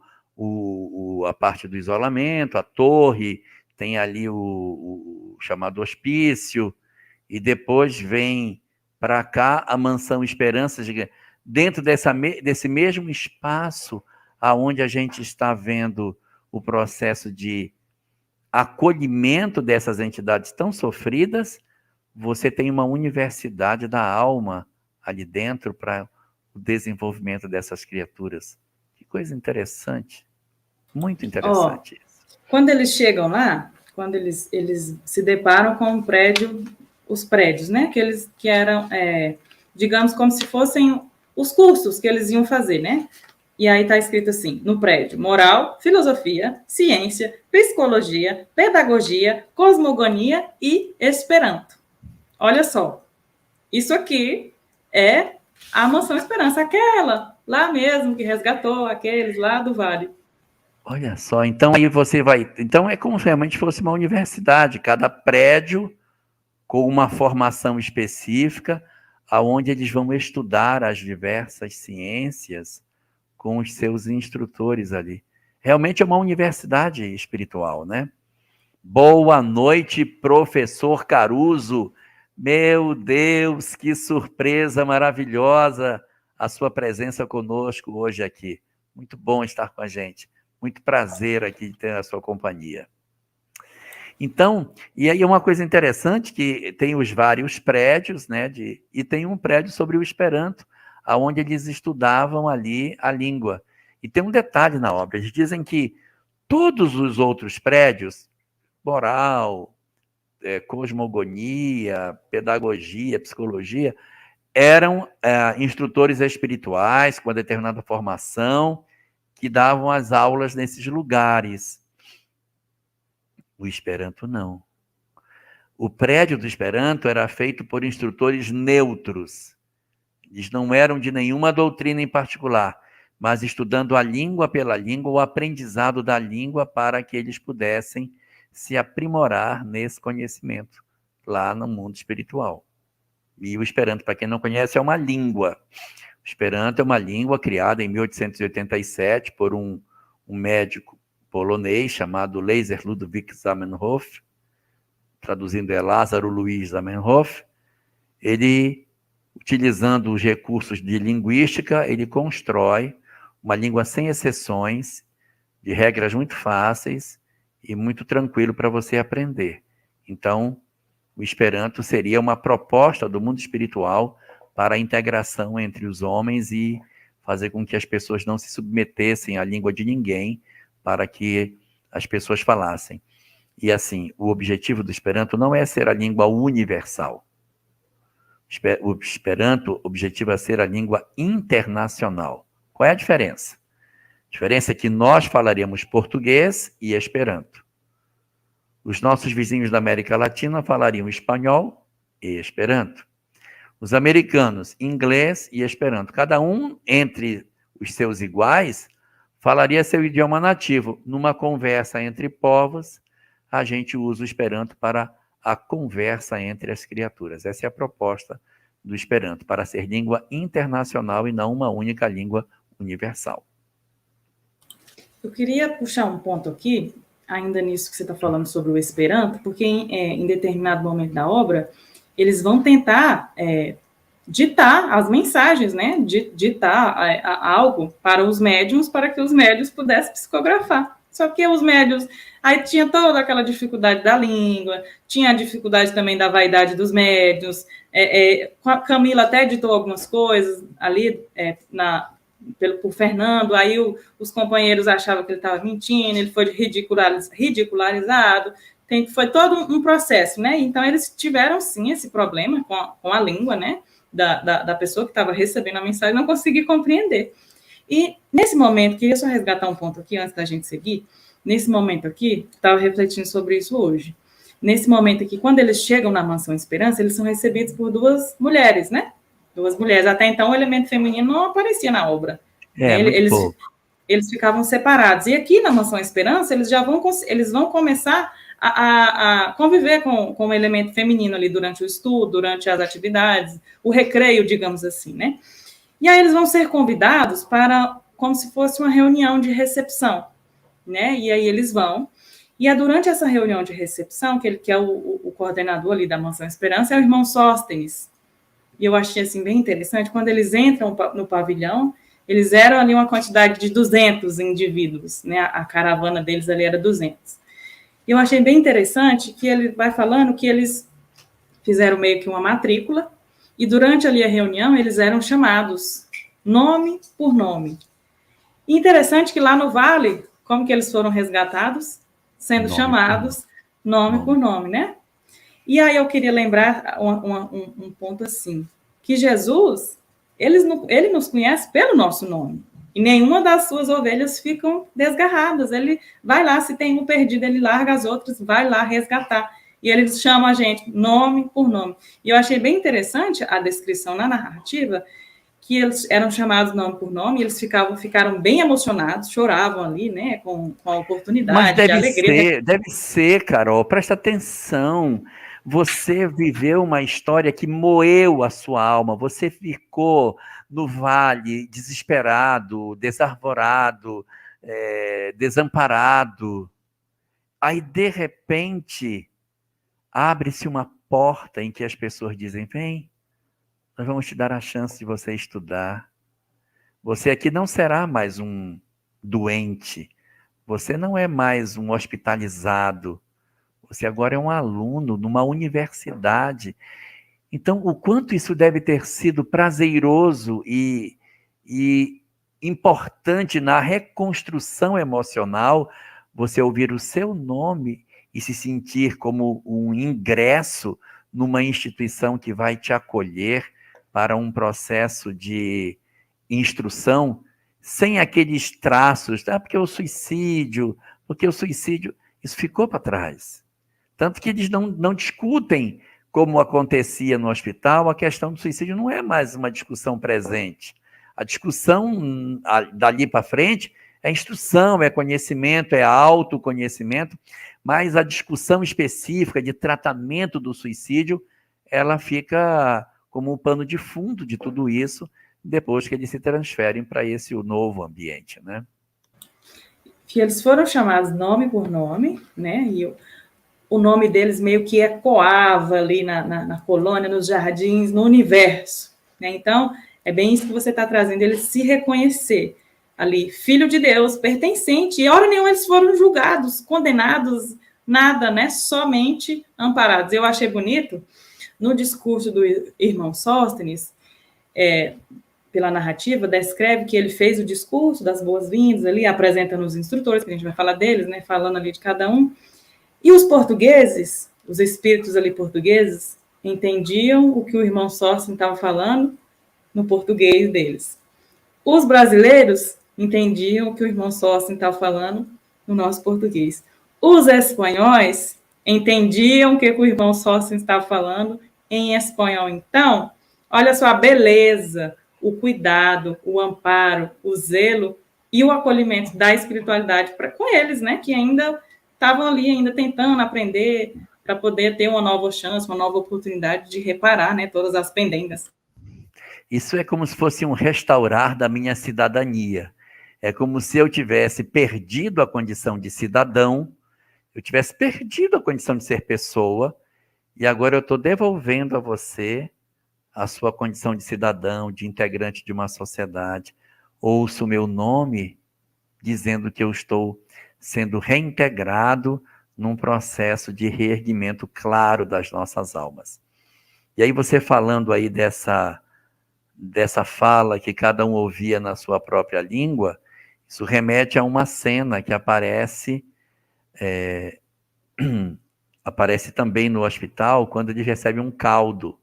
a parte do isolamento, a torre, tem ali o chamado hospício, e depois vem para cá a Mansão Esperança, dentro desse mesmo espaço aonde a gente está vendo o processo de acolhimento dessas entidades tão sofridas, você tem uma universidade da alma ali dentro para o desenvolvimento dessas criaturas. Que coisa interessante. Muito interessante isso. Quando eles chegam lá, quando eles se deparam com os prédios, né? Que eram, digamos, como se fossem os cursos que eles iam fazer, né? E aí está escrito assim, no prédio: moral, filosofia, ciência, psicologia, pedagogia, cosmogonia e esperanto. Olha só, isso aqui é a Mansão Esperança, aquela lá mesmo que resgatou aqueles lá do Vale. Olha só, então aí você vai... Então é como se realmente fosse uma universidade, cada prédio com uma formação específica, aonde eles vão estudar as diversas ciências com os seus instrutores ali. Realmente é uma universidade espiritual, né? Boa noite, professor Caruso. Meu Deus, que surpresa maravilhosa a sua presença conosco hoje aqui. Muito bom estar com a gente. Muito prazer aqui ter a sua companhia. Então, e aí é uma coisa interessante que tem os vários prédios, né? E tem um prédio sobre o Esperanto, onde eles estudavam ali a língua. E tem um detalhe na obra, eles dizem que todos os outros prédios, moral, cosmogonia, pedagogia, psicologia, eram instrutores espirituais com uma determinada formação que davam as aulas nesses lugares. O Esperanto não. O prédio do Esperanto era feito por instrutores neutros. Eles não eram de nenhuma doutrina em particular, mas estudando a língua pela língua, o aprendizado da língua para que eles pudessem se aprimorar nesse conhecimento lá no mundo espiritual. E o Esperanto, para quem não conhece, é uma língua. O Esperanto é uma língua criada em 1887 por um médico polonês chamado Lázaro Ludwik Zamenhof, traduzindo é Lázaro Luiz Zamenhof. Ele, utilizando os recursos de linguística, ele constrói uma língua sem exceções, de regras muito fáceis e muito tranquilo para você aprender. Então, o Esperanto seria uma proposta do mundo espiritual para a integração entre os homens e fazer com que as pessoas não se submetessem à língua de ninguém, para que as pessoas falassem. E assim, o objetivo do Esperanto não é ser a língua universal. O Esperanto, o objetivo é ser a língua internacional. Qual é a diferença? A diferença é que nós falaríamos português e Esperanto. Os nossos vizinhos da América Latina falariam espanhol e Esperanto. Os americanos, inglês e Esperanto. Cada um, entre os seus iguais, falaria seu idioma nativo. Numa conversa entre povos, a gente usa o Esperanto para a conversa entre as criaturas. Essa é a proposta do Esperanto, para ser língua internacional e não uma única língua universal. Eu queria puxar um ponto aqui, ainda nisso que você está falando sobre o Esperanto, porque em determinado momento da obra, eles vão tentar ditar as mensagens, né? Ditar algo para os médiuns, para que os médiuns pudessem psicografar. Só que os médiuns, aí tinha toda aquela dificuldade da língua, tinha a dificuldade também da vaidade dos médiuns, Camila até ditou algumas coisas ali por Fernando, aí os companheiros achavam que ele estava mentindo, ele foi ridicularizado, foi todo um processo, né? Então, eles tiveram, sim, esse problema com a língua, né? Da pessoa que estava recebendo a mensagem, não conseguia compreender. E, nesse momento, queria só resgatar um ponto aqui, antes da gente seguir. Nesse momento aqui, estava refletindo sobre isso hoje. Nesse momento aqui, quando eles chegam na Mansão Esperança, eles são recebidos por duas mulheres, né? Duas mulheres. Até então, o elemento feminino não aparecia na obra. Eles ficavam separados. E aqui na Mansão Esperança, eles vão começar a conviver com o elemento feminino ali durante o estudo, durante as atividades, o recreio, digamos assim, né? E aí eles vão ser convidados para, como se fosse uma reunião de recepção, né? E aí eles vão. E é durante essa reunião de recepção, que é o coordenador ali da Mansão Esperança, é o irmão Sóstenes. E eu achei, assim, bem interessante, quando eles entram no pavilhão, eles eram ali uma quantidade de 200 indivíduos, né? A caravana deles ali era 200. E eu achei bem interessante que ele vai falando que eles fizeram meio que uma matrícula, e durante ali a reunião, eles eram chamados nome por nome. E interessante que lá no Vale, como que eles foram resgatados? Sendo chamados nome por nome, né? E aí eu queria lembrar um ponto assim, que Jesus, ele nos conhece pelo nosso nome. E nenhuma das suas ovelhas ficam desgarradas. Ele vai lá, se tem um perdido, ele larga as outras, vai lá resgatar. E eles chamam a gente nome por nome. E eu achei bem interessante a descrição na narrativa, que eles eram chamados nome por nome, e eles ficaram bem emocionados, choravam ali, né, com a oportunidade, mas de alegria. Deve ser, Carol, presta atenção. Você viveu uma história que moeu a sua alma, você ficou no vale, desesperado, desarvorado, desamparado. Aí, de repente, abre-se uma porta em que as pessoas dizem, vem, nós vamos te dar a chance de você estudar. Você aqui não será mais um doente, você não é mais um hospitalizado, você agora é um aluno numa universidade. Então, o quanto isso deve ter sido prazeroso e importante na reconstrução emocional, você ouvir o seu nome e se sentir como um ingresso numa instituição que vai te acolher para um processo de instrução, sem aqueles traços, porque o suicídio, isso ficou para trás. Tanto que eles não discutem, como acontecia no hospital, a questão do suicídio não é mais uma discussão presente. A discussão dali para frente é instrução, é conhecimento, é autoconhecimento, mas a discussão específica de tratamento do suicídio, ela fica como um pano de fundo de tudo isso, depois que eles se transferem para esse novo ambiente, né? Que eles foram chamados nome por nome, né? E o nome deles meio que ecoava ali na colônia, nos jardins, no universo, né? Então, é bem isso que você está trazendo, eles se reconhecer ali, filho de Deus, pertencente, e hora nenhuma eles foram julgados, condenados, nada, né? Somente amparados. Eu achei bonito, no discurso do irmão Sóstenes, pela narrativa, descreve que ele fez o discurso das boas-vindas ali, apresentando os instrutores, que a gente vai falar deles, né, falando ali de cada um. E os portugueses, os espíritos ali portugueses, entendiam o que o irmão Sócio estava falando no português deles. Os brasileiros entendiam o que o irmão Sócio estava falando no nosso português. Os espanhóis entendiam o que o irmão Sócio estava falando em espanhol. Então, olha só a beleza, o cuidado, o amparo, o zelo e o acolhimento da espiritualidade com eles, né, que ainda estavam ali, ainda tentando aprender para poder ter uma nova chance, uma nova oportunidade de reparar, né, todas as pendências. Isso é como se fosse um restaurar da minha cidadania. É como se eu tivesse perdido a condição de cidadão, eu tivesse perdido a condição de ser pessoa, e agora eu estou devolvendo a você a sua condição de cidadão, de integrante de uma sociedade. Ouço o meu nome dizendo que eu estou sendo reintegrado num processo de reerguimento claro das nossas almas. E aí você falando aí dessa fala que cada um ouvia na sua própria língua, isso remete a uma cena que aparece também no hospital, quando eles recebem um caldo.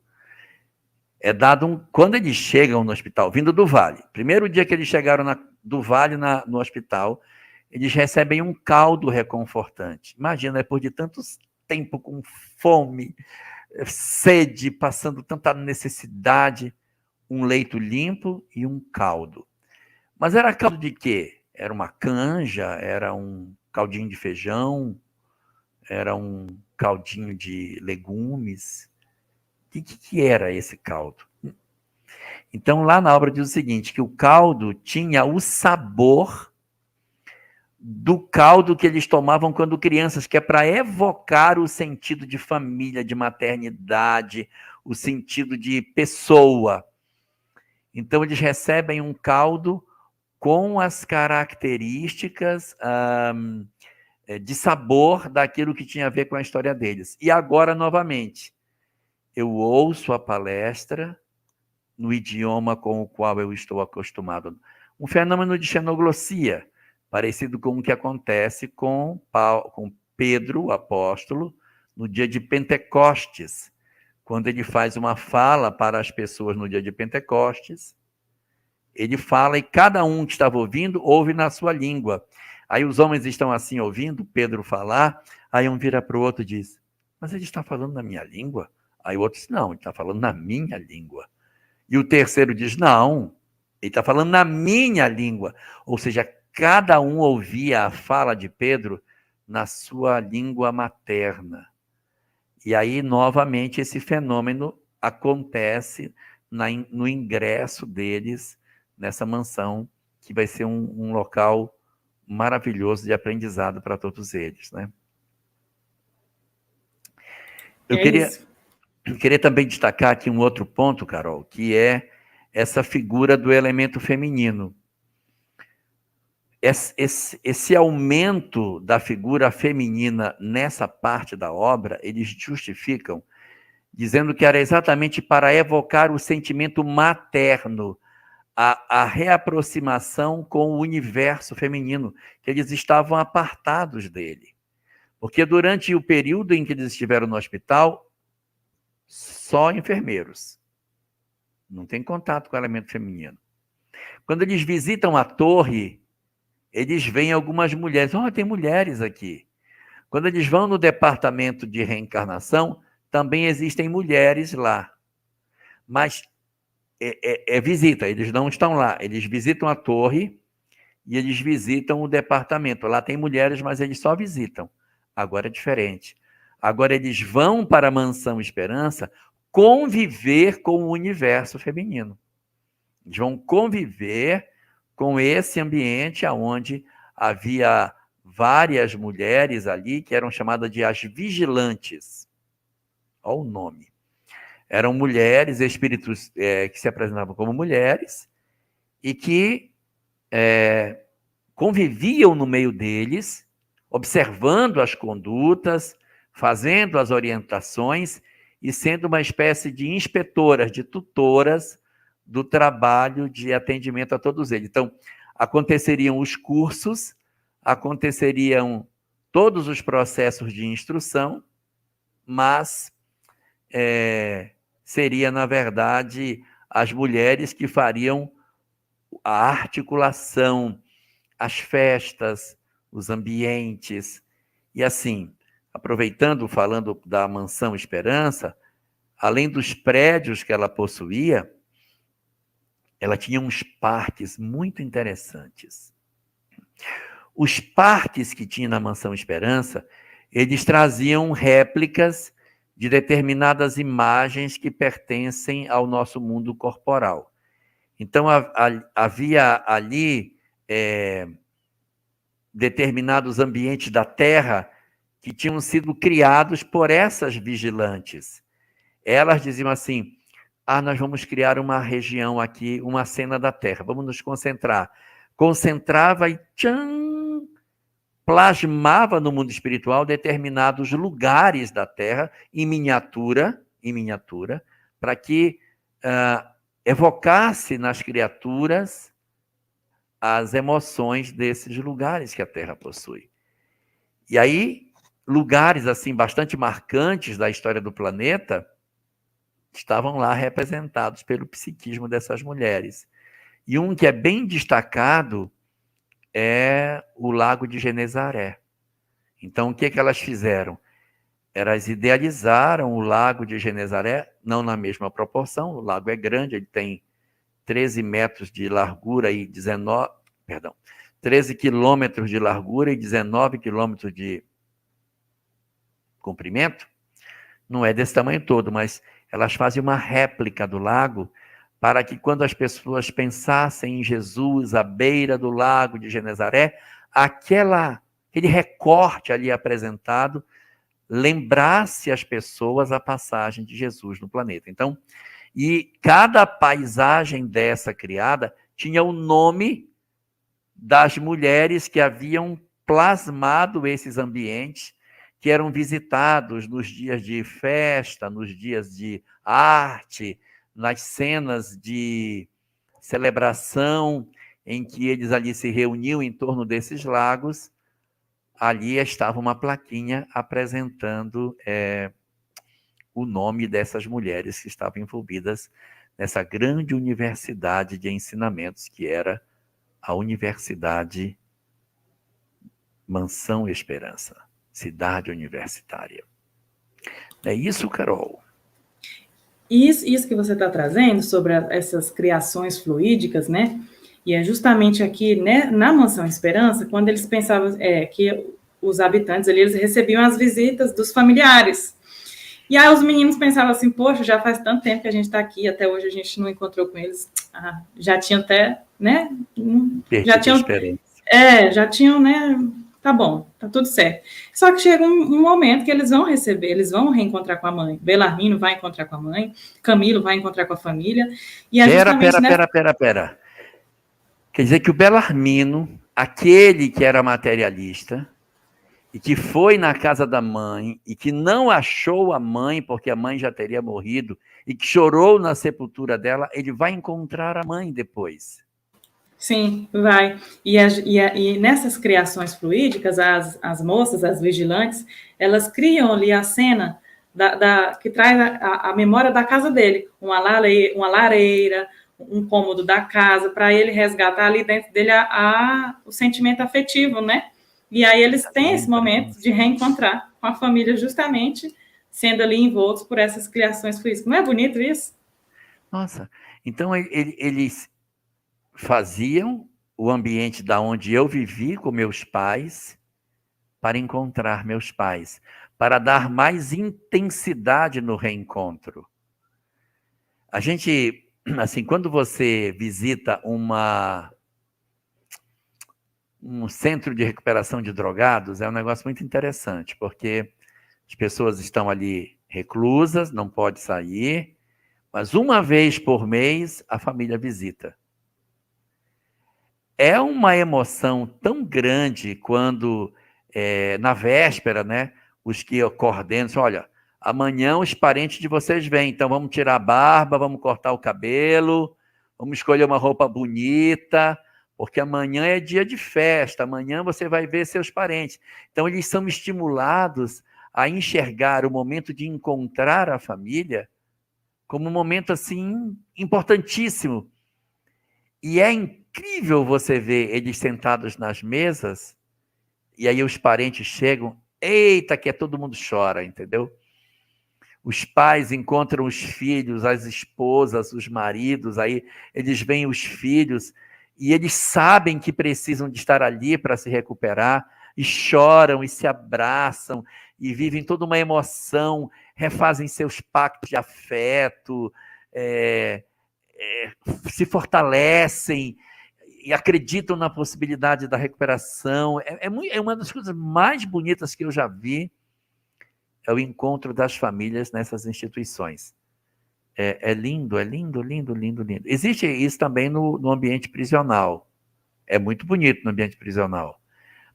Quando eles chegam no hospital, vindo do Vale, primeiro dia que eles chegaram do Vale no hospital, eles recebem um caldo reconfortante. Imagina, depois de tanto tempo com fome, sede, passando tanta necessidade, um leito limpo e um caldo. Mas era caldo de quê? Era uma canja? Era um caldinho de feijão? Era um caldinho de legumes? O que era esse caldo? Então, lá na obra diz o seguinte, que o caldo tinha o sabor do caldo que eles tomavam quando crianças, que é para evocar o sentido de família, de maternidade, o sentido de pessoa. Então, eles recebem um caldo com as características de sabor daquilo que tinha a ver com a história deles. E agora, novamente, eu ouço a palestra no idioma com o qual eu estou acostumado. Um fenômeno de xenoglossia, parecido com o que acontece com Pedro, o apóstolo, no dia de Pentecostes, quando ele faz uma fala para as pessoas no dia de Pentecostes, ele fala e cada um que estava ouvindo, ouve na sua língua. Aí os homens estão assim ouvindo Pedro falar, aí um vira para o outro e diz, mas ele está falando na minha língua? Aí o outro diz, não, ele está falando na minha língua. E o terceiro diz, não, ele está falando na minha língua. Ou seja, cada um ouvia a fala de Pedro na sua língua materna. E aí, novamente, esse fenômeno acontece no ingresso deles nessa mansão, que vai ser um local maravilhoso de aprendizado para todos eles, né? Eu queria também destacar aqui um outro ponto, Carol, que é essa figura do elemento feminino. Esse aumento da figura feminina nessa parte da obra, eles justificam dizendo que era exatamente para evocar o sentimento materno, a reaproximação com o universo feminino, que eles estavam apartados dele. Porque durante o período em que eles estiveram no hospital, só enfermeiros. Não tem contato com o elemento feminino. Quando eles visitam a torre, eles veem algumas mulheres. Tem mulheres aqui. Quando eles vão no departamento de reencarnação, também existem mulheres lá. Mas é visita, eles não estão lá. Eles visitam a torre e eles visitam o departamento. Lá tem mulheres, mas eles só visitam. Agora é diferente. Agora eles vão para a Mansão Esperança conviver com o universo feminino. Eles vão conviver com esse ambiente onde havia várias mulheres ali que eram chamadas de as vigilantes. Olha o nome. Eram mulheres, espíritos que se apresentavam como mulheres e que conviviam no meio deles, observando as condutas, fazendo as orientações e sendo uma espécie de inspetoras, de tutoras do trabalho de atendimento a todos eles. Então, aconteceriam os cursos, aconteceriam todos os processos de instrução, mas seria, na verdade, as mulheres que fariam a articulação, as festas, os ambientes. E assim, aproveitando, falando da Mansão Esperança, além dos prédios que ela possuía, ela tinha uns parques muito interessantes. Os parques que tinha na Mansão Esperança, eles traziam réplicas de determinadas imagens que pertencem ao nosso mundo corporal. Então, havia ali determinados ambientes da Terra que tinham sido criados por essas vigilantes. Elas diziam assim, nós vamos criar uma região aqui, uma cena da Terra, vamos nos concentrar. Concentrava e plasmava no mundo espiritual determinados lugares da Terra em miniatura, para que evocasse nas criaturas as emoções desses lugares que a Terra possui. E aí, lugares assim bastante marcantes da história do planeta estavam lá representados pelo psiquismo dessas mulheres. E um que é bem destacado é o Lago de Genezaré. Então, o que elas fizeram? Elas idealizaram o Lago de Genezaré, não na mesma proporção, o lago é grande, ele tem 13 metros de largura e 13 quilômetros de largura e 19 quilômetros de comprimento. Não é desse tamanho todo, mas elas fazem uma réplica do lago para que quando as pessoas pensassem em Jesus à beira do Lago de Genezaré, aquele recorte ali apresentado lembrasse as pessoas a passagem de Jesus no planeta. Então, e cada paisagem dessa criada tinha o nome das mulheres que haviam plasmado esses ambientes, que eram visitados nos dias de festa, nos dias de arte, nas cenas de celebração em que eles ali se reuniam em torno desses lagos. Ali estava uma plaquinha apresentando o nome dessas mulheres que estavam envolvidas nessa grande universidade de ensinamentos, que era a Universidade Mansão Esperança, cidade universitária. É isso, Carol? Isso que você está trazendo sobre essas criações fluídicas, né? E é justamente aqui, né, na Mansão Esperança, quando eles pensavam que os habitantes ali, eles recebiam as visitas dos familiares. E aí os meninos pensavam assim, poxa, já faz tanto tempo que a gente está aqui, até hoje a gente não encontrou com eles. Já tinham até, né? Já tinham, né? Tá bom, tá tudo certo. Só que chega um momento que eles vão receber, eles vão reencontrar com a mãe. Belarmino vai encontrar com a mãe, Camilo vai encontrar com a família. E Pera. Quer dizer que o Belarmino, aquele que era materialista, e que foi na casa da mãe, e que não achou a mãe, porque a mãe já teria morrido, e que chorou na sepultura dela, ele vai encontrar a mãe depois. Sim, vai. E nessas criações fluídicas, as moças, as vigilantes, elas criam ali a cena que traz a memória da casa dele, uma lareira, um cômodo da casa, para ele resgatar ali dentro dele o sentimento afetivo, né? E aí eles têm esse momento de reencontrar com a família, justamente sendo ali envoltos por essas criações fluídicas. Não é bonito isso? Nossa, então eles faziam o ambiente da onde eu vivi com meus pais para encontrar meus pais, para dar mais intensidade no reencontro. A gente, assim, quando você visita um centro de recuperação de drogados, é um negócio muito interessante, porque as pessoas estão ali reclusas, não pode sair, mas uma vez por mês a família visita. É uma emoção tão grande quando, na véspera, né, os que coordenam, olha, amanhã os parentes de vocês vêm, então vamos tirar a barba, vamos cortar o cabelo, vamos escolher uma roupa bonita, porque amanhã é dia de festa, amanhã você vai ver seus parentes. Então, eles são estimulados a enxergar o momento de encontrar a família como um momento, assim, importantíssimo. E é incrível você ver eles sentados nas mesas, e aí os parentes chegam, eita, que todo mundo chora, entendeu? Os pais encontram os filhos, as esposas, os maridos, aí eles veem os filhos, e eles sabem que precisam de estar ali para se recuperar, e choram, e se abraçam, e vivem toda uma emoção, refazem seus pactos de afeto, se fortalecem, e acreditam na possibilidade da recuperação. É uma das coisas mais bonitas que eu já vi, é o encontro das famílias nessas instituições. É lindo, é lindo, lindo, lindo, lindo. Existe isso também no ambiente prisional. É muito bonito no ambiente prisional.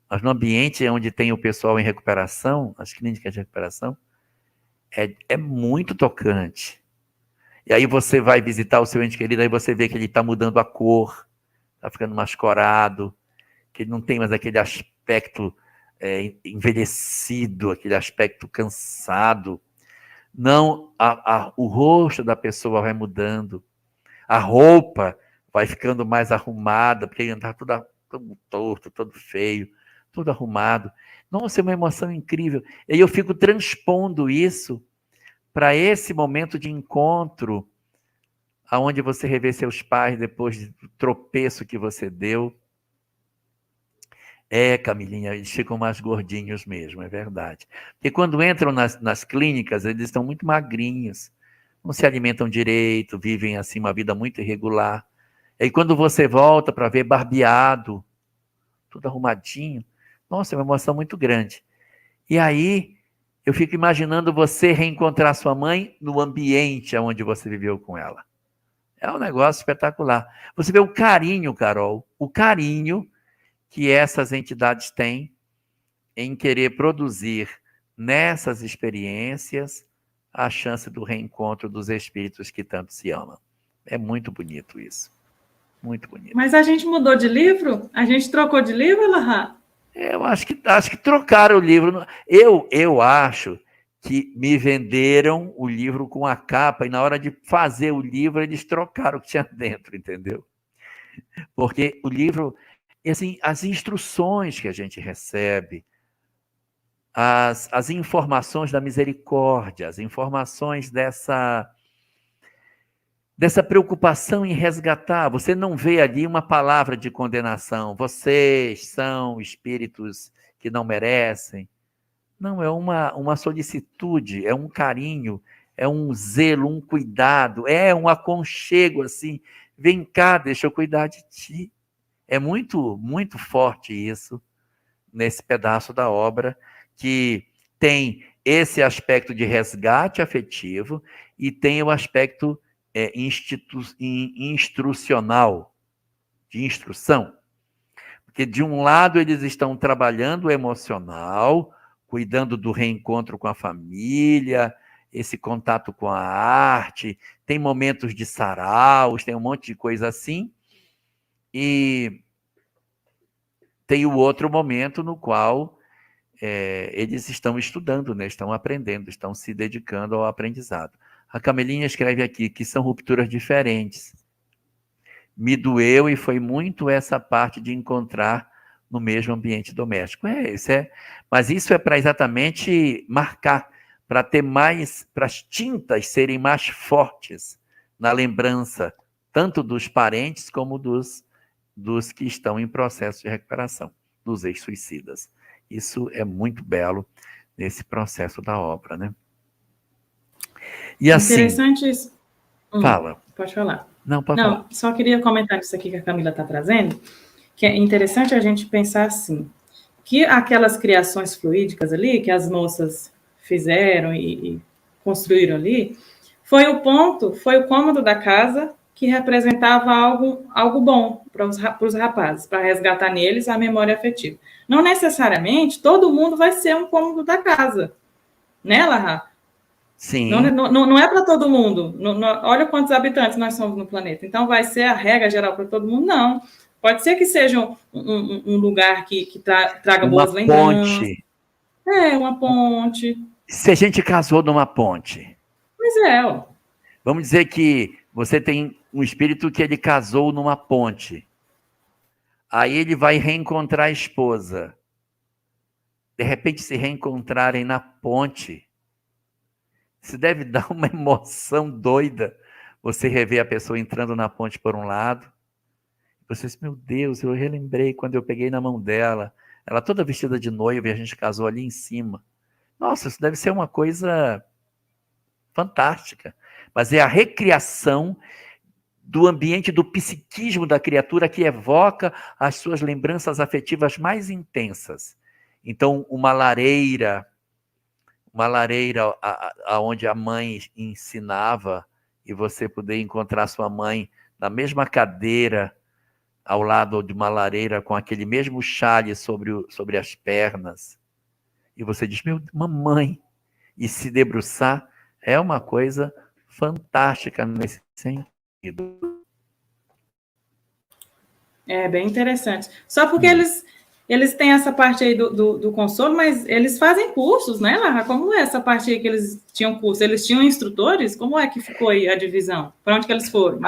Mas no ambiente onde tem o pessoal em recuperação, as clínicas de recuperação, é muito tocante. E aí você vai visitar o seu ente querido, aí você vê que ele está mudando a cor, está ficando mais corado, que ele não tem mais aquele aspecto envelhecido, aquele aspecto cansado. Não, o rosto da pessoa vai mudando, a roupa vai ficando mais arrumada, porque ele está todo torto, todo feio, todo arrumado. Nossa, é uma emoção incrível. E aí eu fico transpondo isso para esse momento de encontro, aonde você revê seus pais depois do tropeço que você deu. Camilinha, eles ficam mais gordinhos mesmo, é verdade. Porque quando entram nas clínicas, eles estão muito magrinhos, não se alimentam direito, vivem assim uma vida muito irregular. E aí quando você volta para ver barbeado, tudo arrumadinho, nossa, é uma emoção muito grande. E aí eu fico imaginando você reencontrar sua mãe no ambiente onde você viveu com ela. É um negócio espetacular. Você vê o carinho, Carol, o carinho que essas entidades têm em querer produzir nessas experiências a chance do reencontro dos espíritos que tanto se amam. É muito bonito isso. Muito bonito. Mas a gente mudou de livro? A gente trocou de livro, Elahá? Eu acho que trocaram o livro. Eu acho que me venderam o livro com a capa e na hora de fazer o livro eles trocaram o que tinha dentro, entendeu? Porque o livro, assim, as instruções que a gente recebe, as informações da misericórdia, as informações dessa preocupação em resgatar. Você não vê ali uma palavra de condenação. Vocês são espíritos que não merecem. Não, é uma solicitude, é um carinho, é um zelo, um cuidado, é um aconchego assim. Vem cá, deixa eu cuidar de ti. É muito, muito forte isso nesse pedaço da obra, que tem esse aspecto de resgate afetivo e tem o aspecto instrucional, de instrução. Porque, de um lado, eles estão trabalhando o emocional, cuidando do reencontro com a família, esse contato com a arte, tem momentos de saraus, tem um monte de coisa assim, e tem o outro momento no qual eles estão estudando, né? Estão aprendendo, estão se dedicando ao aprendizado. A Camelinha escreve aqui que são rupturas diferentes. Me doeu e foi muito essa parte de encontrar no mesmo ambiente doméstico. Mas isso é para exatamente marcar, para ter mais, para as tintas serem mais fortes na lembrança, tanto dos parentes como dos que estão em processo de recuperação, dos ex-suicidas. Isso é muito belo nesse processo da obra, né? E assim... Interessante isso. Fala. Pode falar. Não, pode falar. Só queria comentar isso aqui que a Camila está trazendo, que é interessante a gente pensar assim, que aquelas criações fluídicas ali, que as moças fizeram e construíram ali, foi o cômodo da casa que representava algo bom para os rapazes, para resgatar neles a memória afetiva. Não necessariamente todo mundo vai ser um cômodo da casa, né, Elahá? Sim. Não é para todo mundo. Olha quantos habitantes nós somos no planeta. Então, vai ser a regra geral para todo mundo? Não. Pode ser que seja um lugar que traga boas lembranças. Uma ponte. Se a gente casou numa ponte. Pois é, ó. Vamos dizer que você tem um espírito que ele casou numa ponte. Aí ele vai reencontrar a esposa. De repente, se reencontrarem na ponte, isso deve dar uma emoção doida. Você rever a pessoa entrando na ponte por um lado. Você diz, meu Deus, eu relembrei quando eu peguei na mão dela. Ela toda vestida de noiva e a gente casou ali em cima. Nossa, isso deve ser uma coisa fantástica. Mas é a recriação do ambiente, do psiquismo da criatura que evoca as suas lembranças afetivas mais intensas. Então, uma lareira onde a mãe ensinava e você poder encontrar sua mãe na mesma cadeira, ao lado de uma lareira, com aquele mesmo chale sobre as pernas. E você diz, mamãe, e se debruçar, é uma coisa fantástica nesse sentido. É bem interessante. Só porque eles têm essa parte aí do consolo, mas eles fazem cursos, né, Lara? Como é essa parte aí que eles tinham curso? Eles tinham instrutores? Como é que ficou aí a divisão? Para onde que eles foram?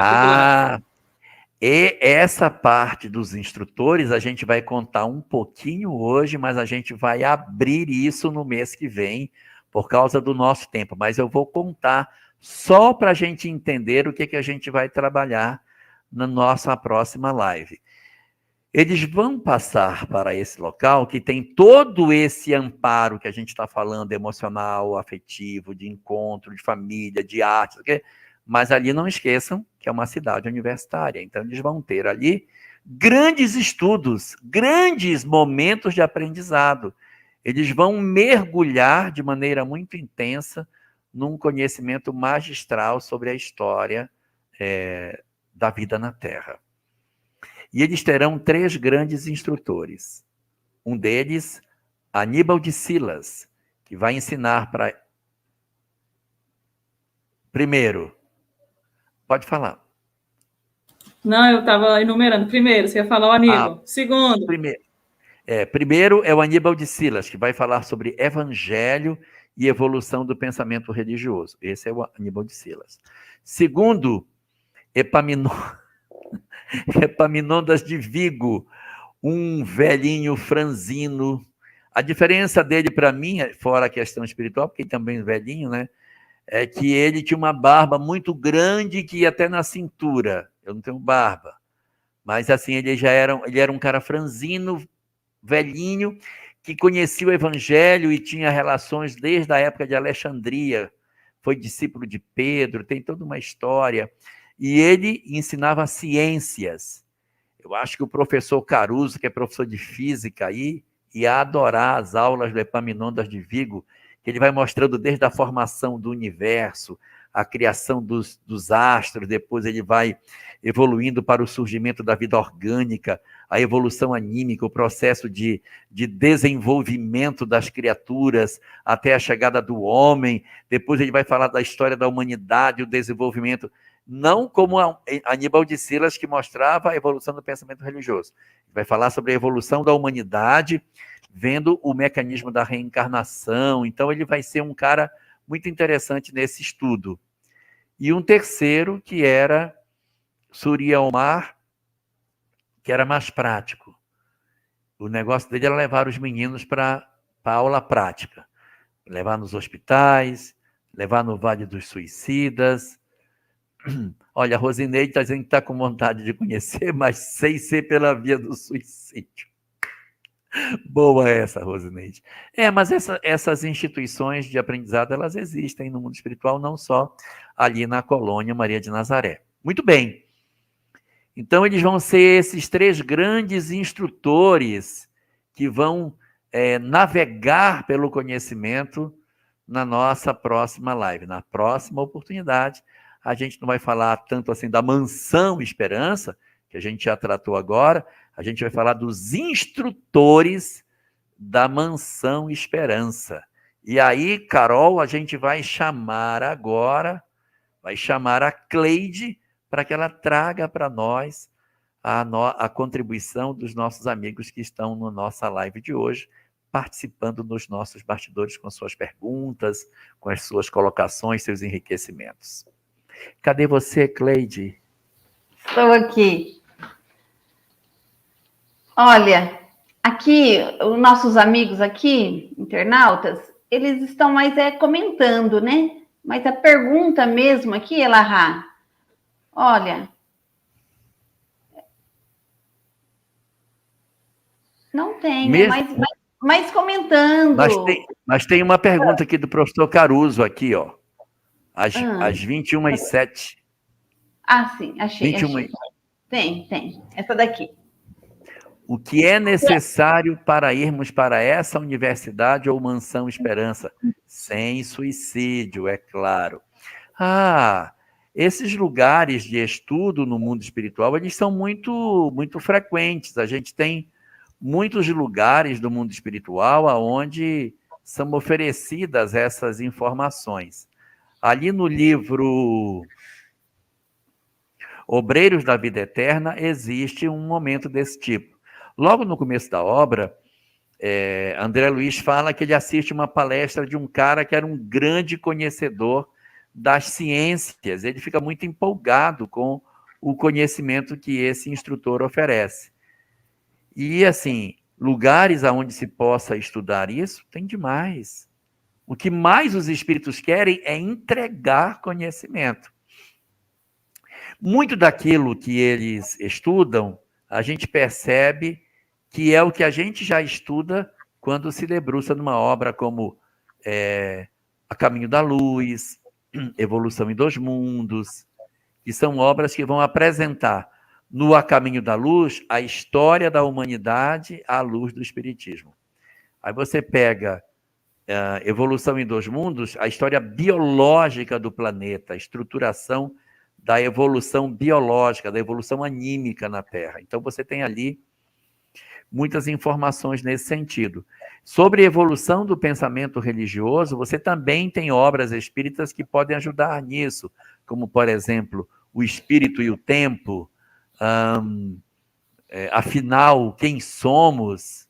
E essa parte dos instrutores a gente vai contar um pouquinho hoje, mas a gente vai abrir isso no mês que vem, por causa do nosso tempo. Mas eu vou contar só para a gente entender o que a gente vai trabalhar na nossa próxima live. Eles vão passar para esse local que tem todo esse amparo que a gente está falando, emocional, afetivo, de encontro, de família, de arte, mas ali não esqueçam que é uma cidade universitária, então eles vão ter ali grandes estudos, grandes momentos de aprendizado. Eles vão mergulhar de maneira muito intensa num conhecimento magistral sobre a história da vida na Terra. E eles terão 3 grandes instrutores. Um deles, Aníbal de Silas, que vai ensinar para... Primeiro, pode falar. Não, eu estava enumerando. Primeiro, você ia falar o Aníbal. Segundo. Primeiro é o Aníbal de Silas, que vai falar sobre evangelho e evolução do pensamento religioso. Esse é o Aníbal de Silas. Segundo, Epaminondas de Vigo, um velhinho franzino. A diferença dele para mim, fora a questão espiritual, porque ele também é velhinho, né? É que ele tinha uma barba muito grande que ia até na cintura. Eu não tenho barba. Mas assim, ele era um cara franzino, velhinho, que conhecia o evangelho e tinha relações desde a época de Alexandria. Foi discípulo de Pedro, tem toda uma história. E ele ensinava ciências. Eu acho que o professor Caruso, que é professor de física aí, ia adorar as aulas do Epaminondas de Vigo, que ele vai mostrando desde a formação do universo, a criação dos astros, depois ele vai evoluindo para o surgimento da vida orgânica, a evolução anímica, o processo de desenvolvimento das criaturas até a chegada do homem. Depois ele vai falar da história da humanidade, o desenvolvimento, não como Aníbal de Silas, que mostrava a evolução do pensamento religioso. Ele vai falar sobre a evolução da humanidade, vendo o mecanismo da reencarnação. Então ele vai ser um cara muito interessante nesse estudo. E um terceiro, que era Surya Omar, que era mais prático. O negócio dele era levar os meninos para a aula prática. Levar nos hospitais, levar no Vale dos Suicidas. Olha, a Rosineide está dizendo que está com vontade de conhecer, mas sem ser pela via do suicídio. Boa essa, Rosineide. Mas essas instituições de aprendizado, elas existem no mundo espiritual, não só ali na colônia Maria de Nazaré. Muito bem. Então, eles vão ser esses 3 grandes instrutores que vão navegar pelo conhecimento na nossa próxima live. Na próxima oportunidade, a gente não vai falar tanto assim da Mansão Esperança, que a gente já tratou agora, a gente vai falar dos instrutores da Mansão Esperança. E aí, Carol, a gente vai chamar agora, vai chamar a Cleide para que ela traga para nós a contribuição dos nossos amigos que estão na nossa live de hoje, participando nos nossos bastidores com suas perguntas, com as suas colocações, seus enriquecimentos. Cadê você, Cleide? Estou aqui. Olha, aqui, os nossos amigos aqui, internautas, eles estão mais comentando, né? Mas a pergunta mesmo aqui, Elahá, olha, não tem, né? Mas comentando. Mas tem uma pergunta aqui do professor Caruso, aqui, ó. Às 21h07. Sim, achei. Tem. Essa daqui. O que é necessário para irmos para essa universidade ou mansão Esperança? Sem suicídio, é claro. Esses lugares de estudo no mundo espiritual, eles são muito, muito frequentes. A gente tem muitos lugares do mundo espiritual onde são oferecidas essas informações. Ali no livro Obreiros da Vida Eterna, existe um momento desse tipo. Logo no começo da obra, André Luiz fala que ele assiste uma palestra de um cara que era um grande conhecedor das ciências. Ele fica muito empolgado com o conhecimento que esse instrutor oferece. E, assim, lugares onde se possa estudar isso, tem demais. O que mais os espíritos querem é entregar conhecimento. Muito daquilo que eles estudam, a gente percebe que é o que a gente já estuda quando se debruça numa obra como A Caminho da Luz, Evolução em Dois Mundos, que são obras que vão apresentar no A Caminho da Luz a história da humanidade à luz do Espiritismo. Aí você pega Evolução em Dois Mundos, a história biológica do planeta, a estruturação da evolução biológica, da evolução anímica na Terra. Então, você tem ali muitas informações nesse sentido. Sobre a evolução do pensamento religioso, você também tem obras espíritas que podem ajudar nisso, como, por exemplo, O Espírito e o Tempo, Afinal, Quem Somos?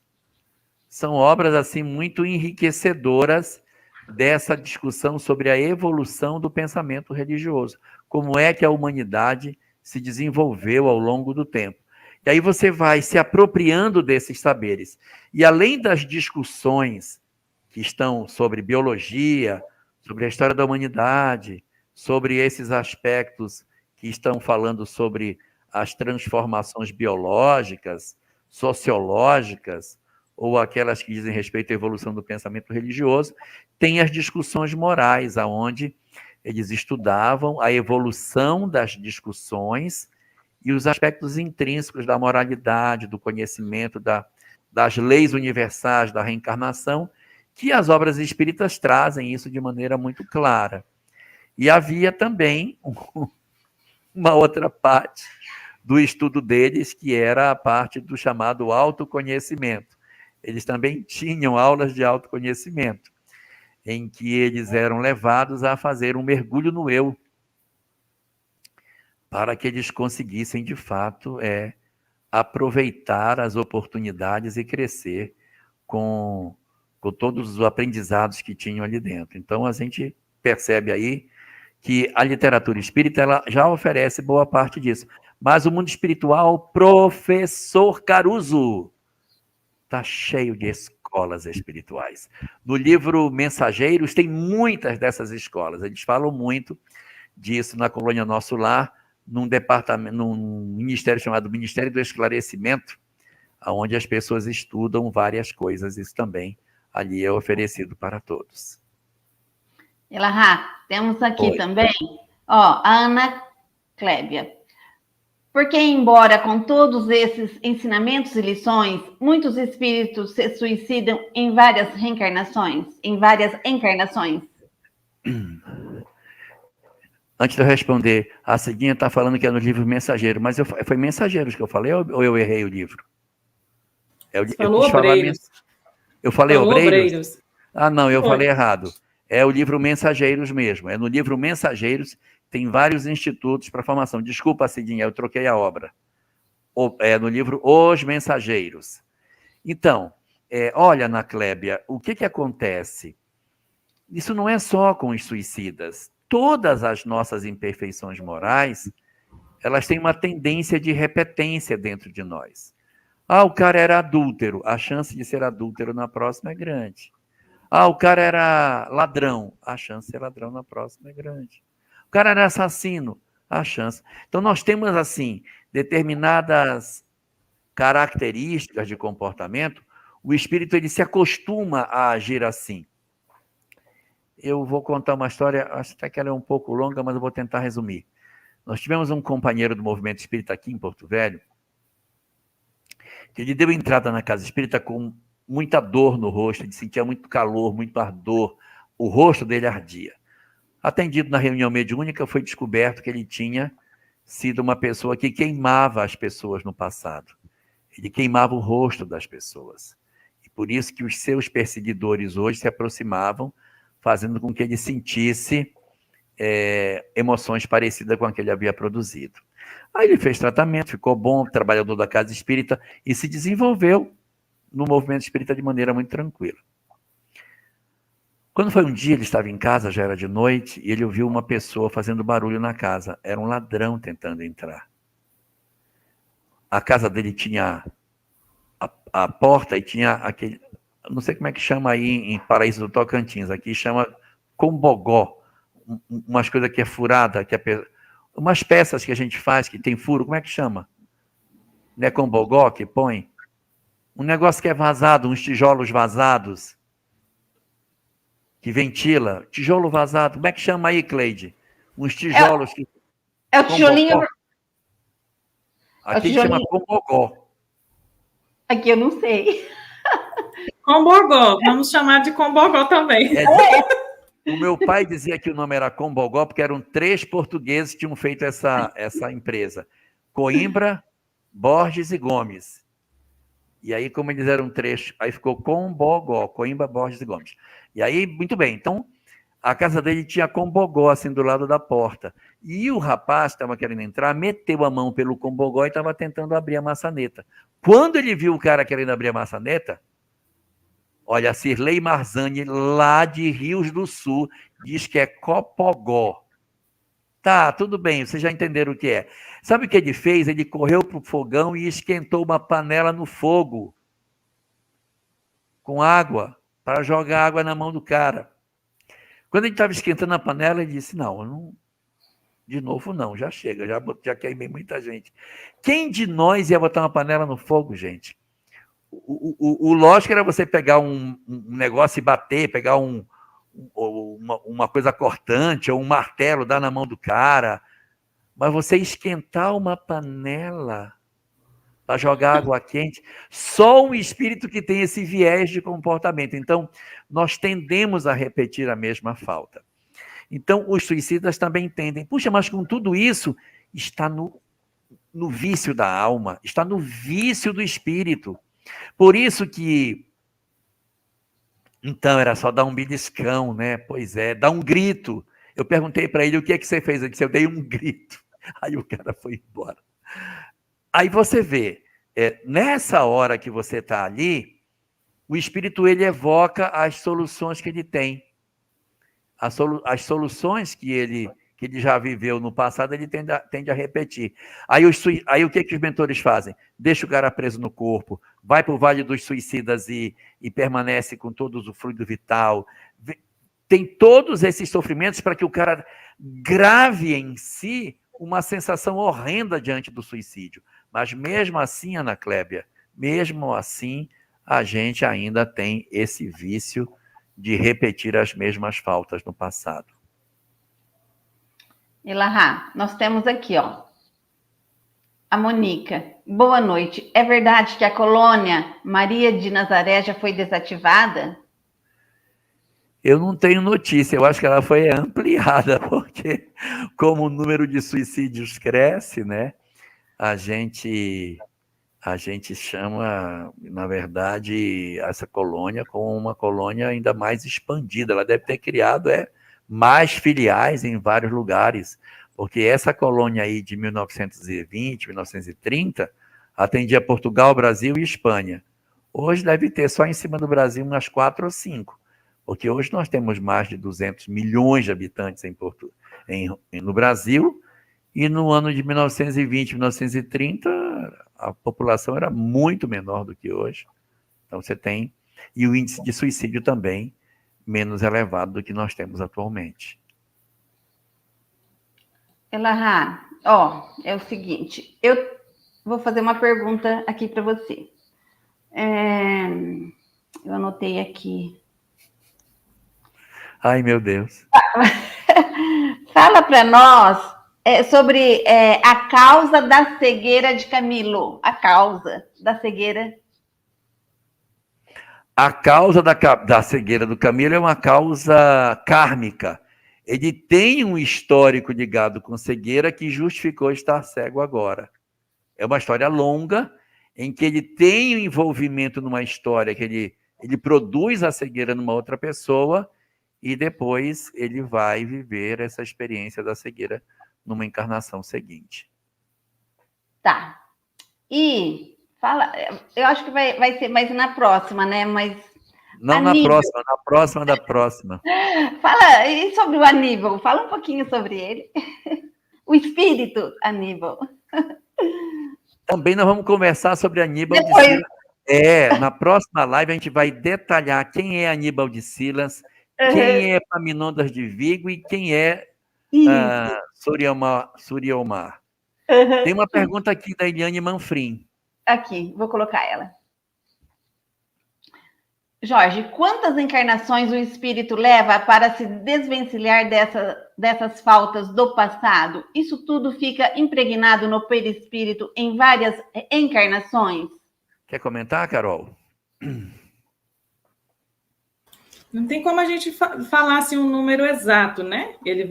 São obras assim muito enriquecedoras dessa discussão sobre a evolução do pensamento religioso. Como é que a humanidade se desenvolveu ao longo do tempo. E aí você vai se apropriando desses saberes. E além das discussões que estão sobre biologia, sobre a história da humanidade, sobre esses aspectos que estão falando sobre as transformações biológicas, sociológicas, ou aquelas que dizem respeito à evolução do pensamento religioso, tem as discussões morais, aonde eles estudavam a evolução das discussões e os aspectos intrínsecos da moralidade, do conhecimento, das leis universais, da reencarnação, que as obras espíritas trazem isso de maneira muito clara. E havia também uma outra parte do estudo deles, que era a parte do chamado autoconhecimento. Eles também tinham aulas de autoconhecimento, em que eles eram levados a fazer um mergulho no eu, para que eles conseguissem, de fato, aproveitar as oportunidades e crescer com todos os aprendizados que tinham ali dentro. Então, a gente percebe aí que a literatura espírita ela já oferece boa parte disso. Mas o mundo espiritual, professor Caruso, está cheio de escolas espirituais. No livro Mensageiros tem muitas dessas escolas. Eles falam muito disso na colônia Nosso Lar, num departamento, num ministério chamado Ministério do Esclarecimento, onde as pessoas estudam várias coisas. Isso também ali é oferecido para todos. Elahá, temos aqui também, a Ana Clébia. Porque, embora com todos esses ensinamentos e lições, muitos espíritos se suicidam em várias reencarnações, Antes de eu responder, a Cidinha está falando que é no livro Mensageiro, mas foi Mensageiros que eu falei ou eu errei o livro? Falou Obreiros. Eu falei Obreiros? Ah, não, eu Foi. falei errado. É o livro Mensageiros mesmo. É no livro Mensageiros, tem vários institutos para formação. Desculpa, Cidinha, eu troquei a obra. É no livro Os Mensageiros. Então, olha, Ana Clébia, o que acontece? Isso não é só com os suicidas. Todas as nossas imperfeições morais, elas têm uma tendência de repetência dentro de nós. Ah, o cara era adúltero. A chance de ser adúltero na próxima é grande. Ah, o cara era ladrão. A chance de ser ladrão na próxima é grande. O cara era assassino. A chance. Então, nós temos, assim, determinadas características de comportamento. O espírito, ele se acostuma a agir assim. Eu vou contar uma história, acho até que ela é um pouco longa, mas eu vou tentar resumir. Nós tivemos um companheiro do movimento espírita aqui em Porto Velho, que ele deu entrada na casa espírita com muita dor no rosto, ele sentia muito calor, muito ardor, o rosto dele ardia. Atendido na reunião mediúnica, foi descoberto que ele tinha sido uma pessoa que queimava as pessoas no passado. Ele queimava o rosto das pessoas. E por isso que os seus perseguidores hoje se aproximavam, fazendo com que ele sentisse emoções parecidas com a que ele havia produzido. Aí ele fez tratamento, ficou bom, trabalhador da casa espírita, e se desenvolveu no movimento espírita de maneira muito tranquila. Quando foi um dia, ele estava em casa, já era de noite, e ele ouviu uma pessoa fazendo barulho na casa. Era um ladrão tentando entrar. A casa dele tinha a porta e tinha aquele... Não sei como é que chama aí em Paraíso do Tocantins, aqui chama combogó, umas coisas que é furada, que é umas peças que a gente faz que tem furo, como é que chama? Não é combogó que põe? Um negócio que é vazado, uns tijolos vazados, que ventila, tijolo vazado, como é que chama aí, Cleide? Uns tijolos que... É o tijolinho... Aqui chama combogó. Aqui eu não sei. Combogó, vamos chamar de combogó também. O meu pai dizia que o nome era Combogó, porque eram 3 portugueses que tinham feito essa empresa. Coimbra, Borges e Gomes. E aí, como eles eram 3, aí ficou Combogó, Coimbra, Borges e Gomes. E aí, muito bem, então, a casa dele tinha Combogó, assim, do lado da porta. E o rapaz que estava querendo entrar, meteu a mão pelo Combogó e estava tentando abrir a maçaneta. Quando ele viu o cara querendo abrir a maçaneta, olha, a Cirlei Marzani, lá de Rios do Sul, diz que é Copogó. Tá, tudo bem, vocês já entenderam o que é. Sabe o que ele fez? Ele correu para o fogão e esquentou uma panela no fogo, com água, para jogar água na mão do cara. Quando ele estava esquentando a panela, ele disse, não, de novo não, já chega, já queimei muita gente. Quem de nós ia botar uma panela no fogo, gente? O lógico era você pegar um negócio e bater, pegar uma coisa cortante ou um martelo, dar na mão do cara. Mas você esquentar uma panela para jogar água quente, só um espírito que tem esse viés de comportamento. Então, nós tendemos a repetir a mesma falta. Então, os suicidas também tendem. Puxa, mas com tudo isso, está no vício da alma, está no vício do espírito. Por isso que, então, era só dar um beliscão, né? Pois é, dar um grito. Eu perguntei para ele, o que é que você fez? Ele disse, eu dei um grito. Aí o cara foi embora. Aí você vê, nessa hora que você está ali, o espírito, ele evoca as soluções que ele tem. As soluções que ele já viveu no passado, ele tende a repetir. Aí o que os mentores fazem? Deixa o cara preso no corpo, vai para o Vale dos Suicidas e permanece com todo o fluido vital. Tem todos esses sofrimentos para que o cara grave em si uma sensação horrenda diante do suicídio. Mas mesmo assim, Ana Clébia, mesmo assim, a gente ainda tem esse vício de repetir as mesmas faltas no passado. Elahá, nós temos aqui, ó, a Mônica. Boa noite. É verdade que a colônia Maria de Nazaré já foi desativada? Eu não tenho notícia, eu acho que ela foi ampliada, porque como o número de suicídios cresce, né, a gente a gente chama, na verdade, essa colônia como uma colônia ainda mais expandida. Ela deve ter criado mais filiais em vários lugares, porque essa colônia aí de 1920, 1930, atendia Portugal, Brasil e Espanha. Hoje deve ter só em cima do Brasil umas 4 ou 5, porque hoje nós temos mais de 200 milhões de habitantes no Brasil, e no ano de 1920, 1930, a população era muito menor do que hoje. Então você tem, e o índice de suicídio também menos elevado do que nós temos atualmente. Elahá, é o seguinte, eu vou fazer uma pergunta aqui para você. Eu anotei aqui. Ai, meu Deus. Fala para nós sobre a causa da cegueira de Camilo. A causa da cegueira. A causa da cegueira do Camilo é uma causa kármica. Ele tem um histórico ligado com cegueira que justificou estar cego agora. É uma história longa, em que ele tem um envolvimento numa história que ele produz a cegueira numa outra pessoa e depois ele vai viver essa experiência da cegueira numa encarnação seguinte. Tá. E fala, eu acho que vai ser mais na próxima, né? Mas não Aníbal. Na próxima da próxima. Fala, e sobre o Aníbal? Fala um pouquinho sobre ele. O espírito Aníbal. Também nós vamos conversar sobre Aníbal de Silas. Na próxima live a gente vai detalhar quem é Aníbal de Silas, quem é Epaminondas de Vigo e quem é Suriomar. Tem uma pergunta aqui da Eliane Manfrim. Aqui, vou colocar ela. Jorge, quantas encarnações o espírito leva para se desvencilhar dessas faltas do passado? Isso tudo fica impregnado no perispírito em várias encarnações? Quer comentar, Carol? Não tem como a gente falar assim um número exato, né? Ele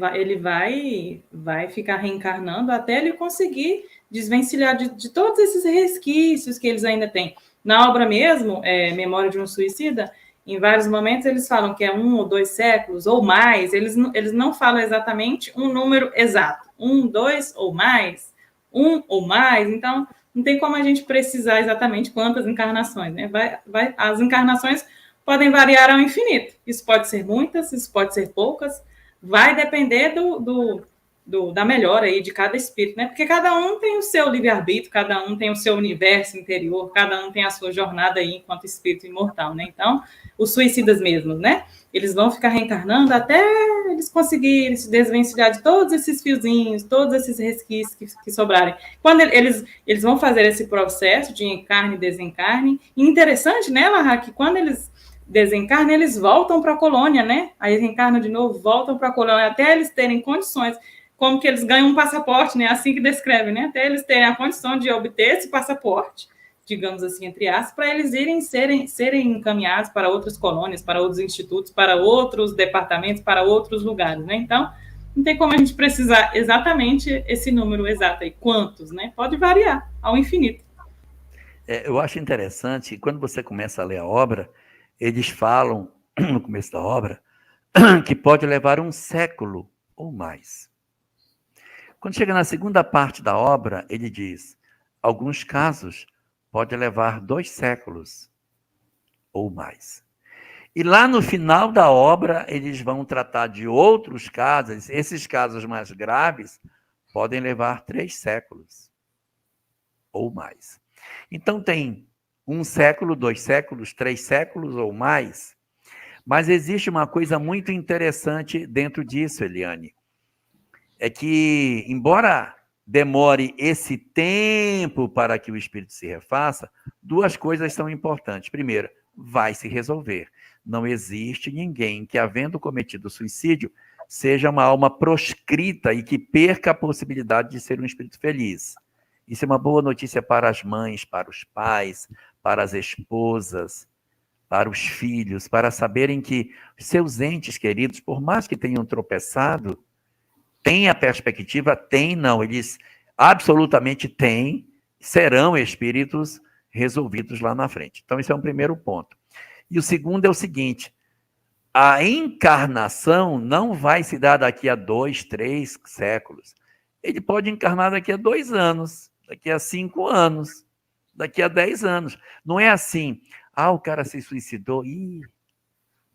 vai ficar reencarnando até ele conseguir desvencilhar de todos esses resquícios que eles ainda têm. Na obra mesmo, Memória de um Suicida, em vários momentos eles falam que é 1 ou 2 séculos ou mais, eles não falam exatamente um número exato, 1, 2 ou mais, 1 ou mais, então não tem como a gente precisar exatamente quantas encarnações, né? As encarnações podem variar ao infinito, isso pode ser muitas, isso pode ser poucas, vai depender da melhora aí de cada espírito, né? Porque cada um tem o seu livre-arbítrio, cada um tem o seu universo interior, cada um tem a sua jornada aí enquanto espírito imortal, né? Então, os suicidas mesmos, né? Eles vão ficar reencarnando até eles conseguirem se desvencilhar de todos esses fiozinhos, todos esses resquícios que sobrarem. Quando eles vão fazer esse processo de encarne e desencarne, e interessante, né, Lahá, que quando eles desencarnam, eles voltam para a colônia, né? Aí reencarnam de novo, voltam para a colônia, até eles terem condições, como que eles ganham um passaporte, né? Assim que descreve, né? Até eles terem a condição de obter esse passaporte, digamos assim, entre aspas, para eles serem encaminhados para outras colônias, para outros institutos, para outros departamentos, para outros lugares, né? Então, não tem como a gente precisar exatamente esse número exato aí. Quantos, né? Pode variar ao infinito. Eu acho interessante, quando você começa a ler a obra, eles falam, no começo da obra, que pode levar 1 século ou mais. Quando chega na segunda parte da obra, ele diz, alguns casos pode levar 2 séculos ou mais. E lá no final da obra, eles vão tratar de outros casos, esses casos mais graves podem levar 3 séculos ou mais. Então tem 1 século, 2 séculos, 3 séculos ou mais, mas existe uma coisa muito interessante dentro disso, Eliane, é que, embora demore esse tempo para que o espírito se refaça, 2 coisas são importantes. Primeiro, vai se resolver. Não existe ninguém que, havendo cometido suicídio, seja uma alma proscrita e que perca a possibilidade de ser um espírito feliz. Isso é uma boa notícia para as mães, para os pais, para as esposas, para os filhos, para saberem que seus entes queridos, por mais que tenham tropeçado, têm a perspectiva, eles absolutamente têm serão espíritos resolvidos lá na frente. Então, esse é um primeiro ponto. E o segundo é o seguinte: a encarnação não vai se dar daqui a 2, 3 séculos. Ele pode encarnar daqui a 2 anos, daqui a 5 anos, daqui a 10 anos. Não é assim, o cara se suicidou,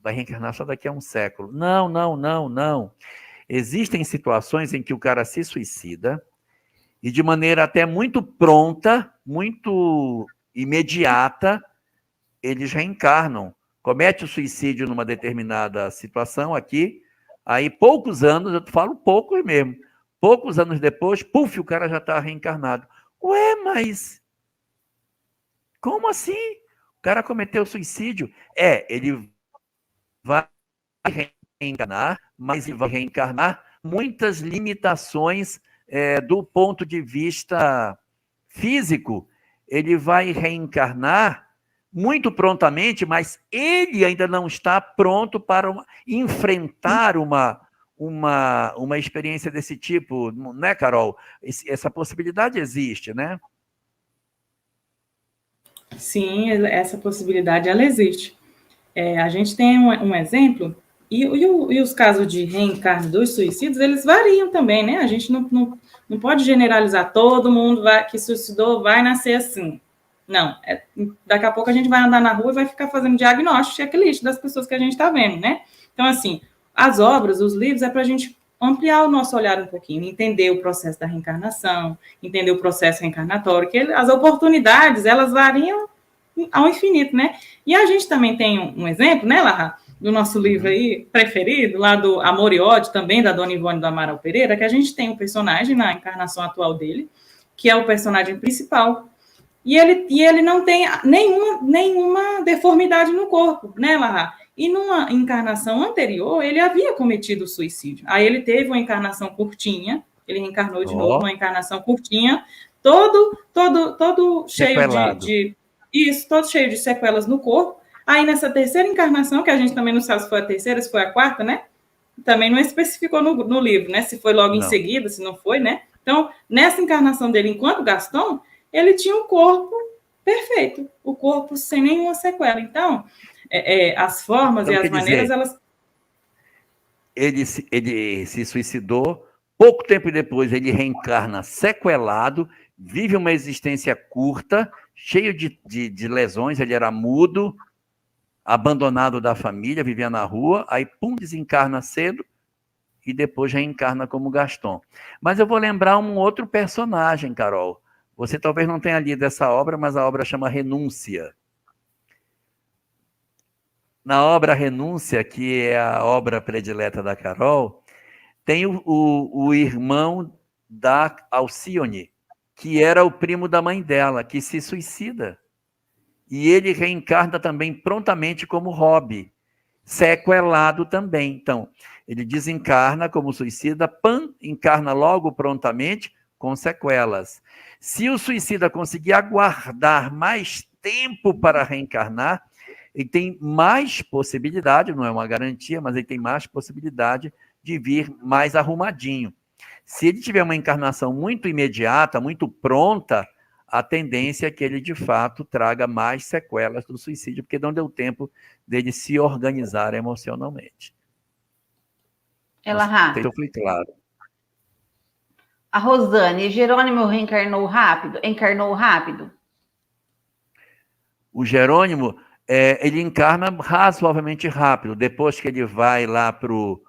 vai reencarnar só daqui a um século. Não, não, não, não. Existem situações em que o cara se suicida e de maneira até muito pronta, muito imediata, eles reencarnam. Comete o suicídio numa determinada situação aqui, aí poucos anos, eu falo poucos mesmo, poucos anos depois, puf, o cara já está reencarnado. Ué, mas como assim? O cara cometeu suicídio? Ele vai reencarnar, mas ele vai reencarnar muitas limitações do ponto de vista físico. Ele vai reencarnar muito prontamente, mas ele ainda não está pronto para enfrentar uma experiência desse tipo, né, Carol? Essa possibilidade existe, né? Sim, essa possibilidade, ela existe. A gente tem um exemplo, e os casos de reencarne dos suicídios, eles variam também, né? A gente não pode generalizar, todo mundo que suicidou vai nascer assim. Não, daqui a pouco a gente vai andar na rua e vai ficar fazendo diagnóstico, checklist das pessoas que a gente está vendo, né? Então, assim, as obras, os livros, é para a gente ampliar o nosso olhar um pouquinho, entender o processo da reencarnação, entender o processo reencarnatório, que as oportunidades, elas variam ao infinito, né? E a gente também tem um exemplo, né, Larra, do nosso livro aí preferido, lá do Amor e Ódio, também da Dona Ivone do Amaral Pereira, que a gente tem um personagem na encarnação atual dele, que é o personagem principal, e ele não tem nenhuma deformidade no corpo, né, Larra? E numa encarnação anterior, ele havia cometido suicídio. Aí ele teve uma encarnação curtinha, ele reencarnou de novo, uma encarnação curtinha, todo cheio todo cheio de sequelas no corpo. Aí nessa terceira encarnação, que a gente também não sabe se foi a terceira, se foi a quarta, né? Também não especificou no livro, né? Se foi logo em seguida, se não foi, né? Então, nessa encarnação dele, enquanto Gaston, ele tinha um corpo perfeito, o corpo sem nenhuma sequela. Então, as formas e as maneiras, elas... Ele se suicidou, pouco tempo depois ele reencarna sequelado, vive uma existência curta, cheio de lesões, ele era mudo, abandonado da família, vivia na rua, aí pum, desencarna cedo e depois reencarna como Gaston. Mas eu vou lembrar um outro personagem, Carol. Você talvez não tenha lido essa obra, mas a obra chama Renúncia. Na obra Renúncia, que é a obra predileta da Carol, tem o irmão da Alcione, que era o primo da mãe dela, que se suicida. E ele reencarna também prontamente como Rob, sequelado também. Então, ele desencarna como suicida, encarna logo prontamente com sequelas. Se o suicida conseguir aguardar mais tempo para reencarnar, ele tem mais possibilidade, não é uma garantia, mas ele tem mais possibilidade de vir mais arrumadinho. Se ele tiver uma encarnação muito imediata, muito pronta, a tendência é que ele, de fato, traga mais sequelas do suicídio, porque não deu tempo dele se organizar emocionalmente. Eu fui claro. A Rosane, Jerônimo reencarnou rápido? Encarnou rápido? O Jerônimo, ele encarna razoavelmente rápido. Depois que ele vai lá pro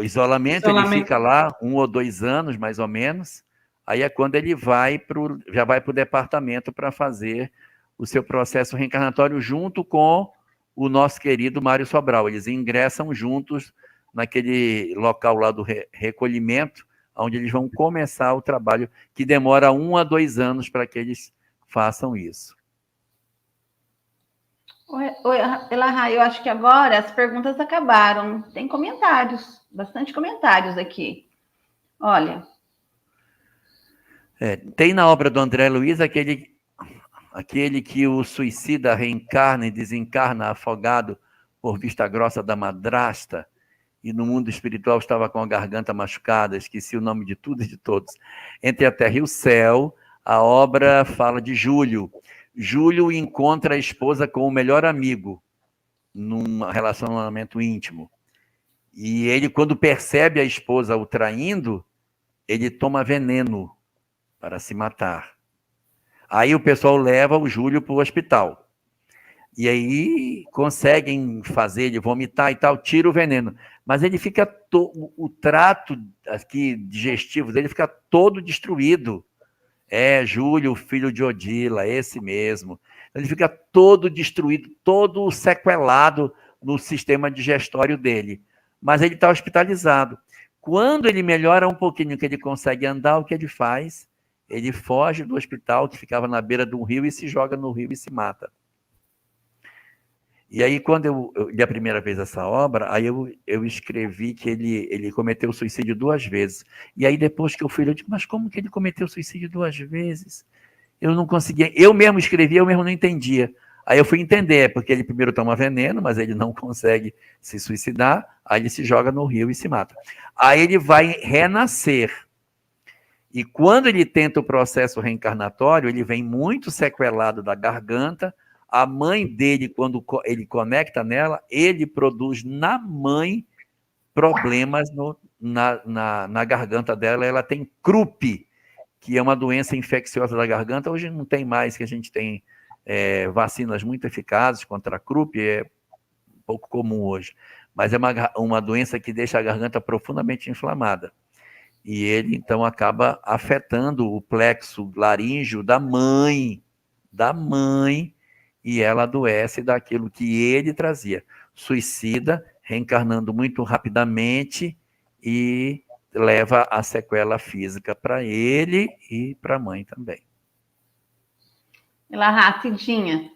isolamento, ele fica lá 1 ou 2 anos, mais ou menos. Aí é quando ele já vai para o departamento para fazer o seu processo reencarnatório junto com o nosso querido Mário Sobral. Eles ingressam juntos naquele local lá do recolhimento, onde eles vão começar o trabalho, que demora 1 a 2 anos para que eles façam isso. Oi, Elahá, eu acho que agora as perguntas acabaram. Tem comentários, bastante comentários aqui. Olha. Tem na obra do André Luiz aquele que o suicida reencarna e desencarna afogado por vista grossa da madrasta, e no mundo espiritual estava com a garganta machucada, esqueci o nome de tudo e de todos. Entre a Terra e o Céu, a obra fala de Júlio. Júlio encontra a esposa com o melhor amigo, num relacionamento íntimo. E ele, quando percebe a esposa o traindo, ele toma veneno para se matar. Aí o pessoal leva o Júlio para o hospital. E aí conseguem fazer ele vomitar e tal, tira o veneno. Mas ele fica o trato aqui digestivo dele fica todo destruído. É, Júlio, filho de Odila, esse mesmo. Ele fica todo destruído, todo sequelado no sistema digestório dele. Mas ele está hospitalizado. Quando ele melhora um pouquinho, que ele consegue andar, o que ele faz? Ele foge do hospital, que ficava na beira de um rio, e se joga no rio e se mata. E aí, quando eu li a primeira vez essa obra, aí eu escrevi que ele cometeu suicídio 2 vezes. E aí, depois que eu fui, eu digo, mas como que ele cometeu suicídio 2 vezes? Eu não conseguia, eu mesmo escrevi, eu mesmo não entendia. Aí eu fui entender, porque ele primeiro toma veneno, mas ele não consegue se suicidar, aí ele se joga no rio e se mata. Aí ele vai renascer. E quando ele tenta o processo reencarnatório, ele vem muito sequelado da garganta. A mãe dele, quando ele conecta nela, ele produz na mãe problemas na garganta dela. Ela tem croup, que é uma doença infecciosa da garganta. Hoje não tem mais, que a gente tem vacinas muito eficazes contra a croup, é um pouco comum hoje. Mas é uma doença que deixa a garganta profundamente inflamada. E ele, então, acaba afetando o plexo laríngeo da mãe, e ela adoece daquilo que ele trazia. Suicida, reencarnando muito rapidamente e leva a sequela física para ele e para a mãe também. Ela, Cidinha,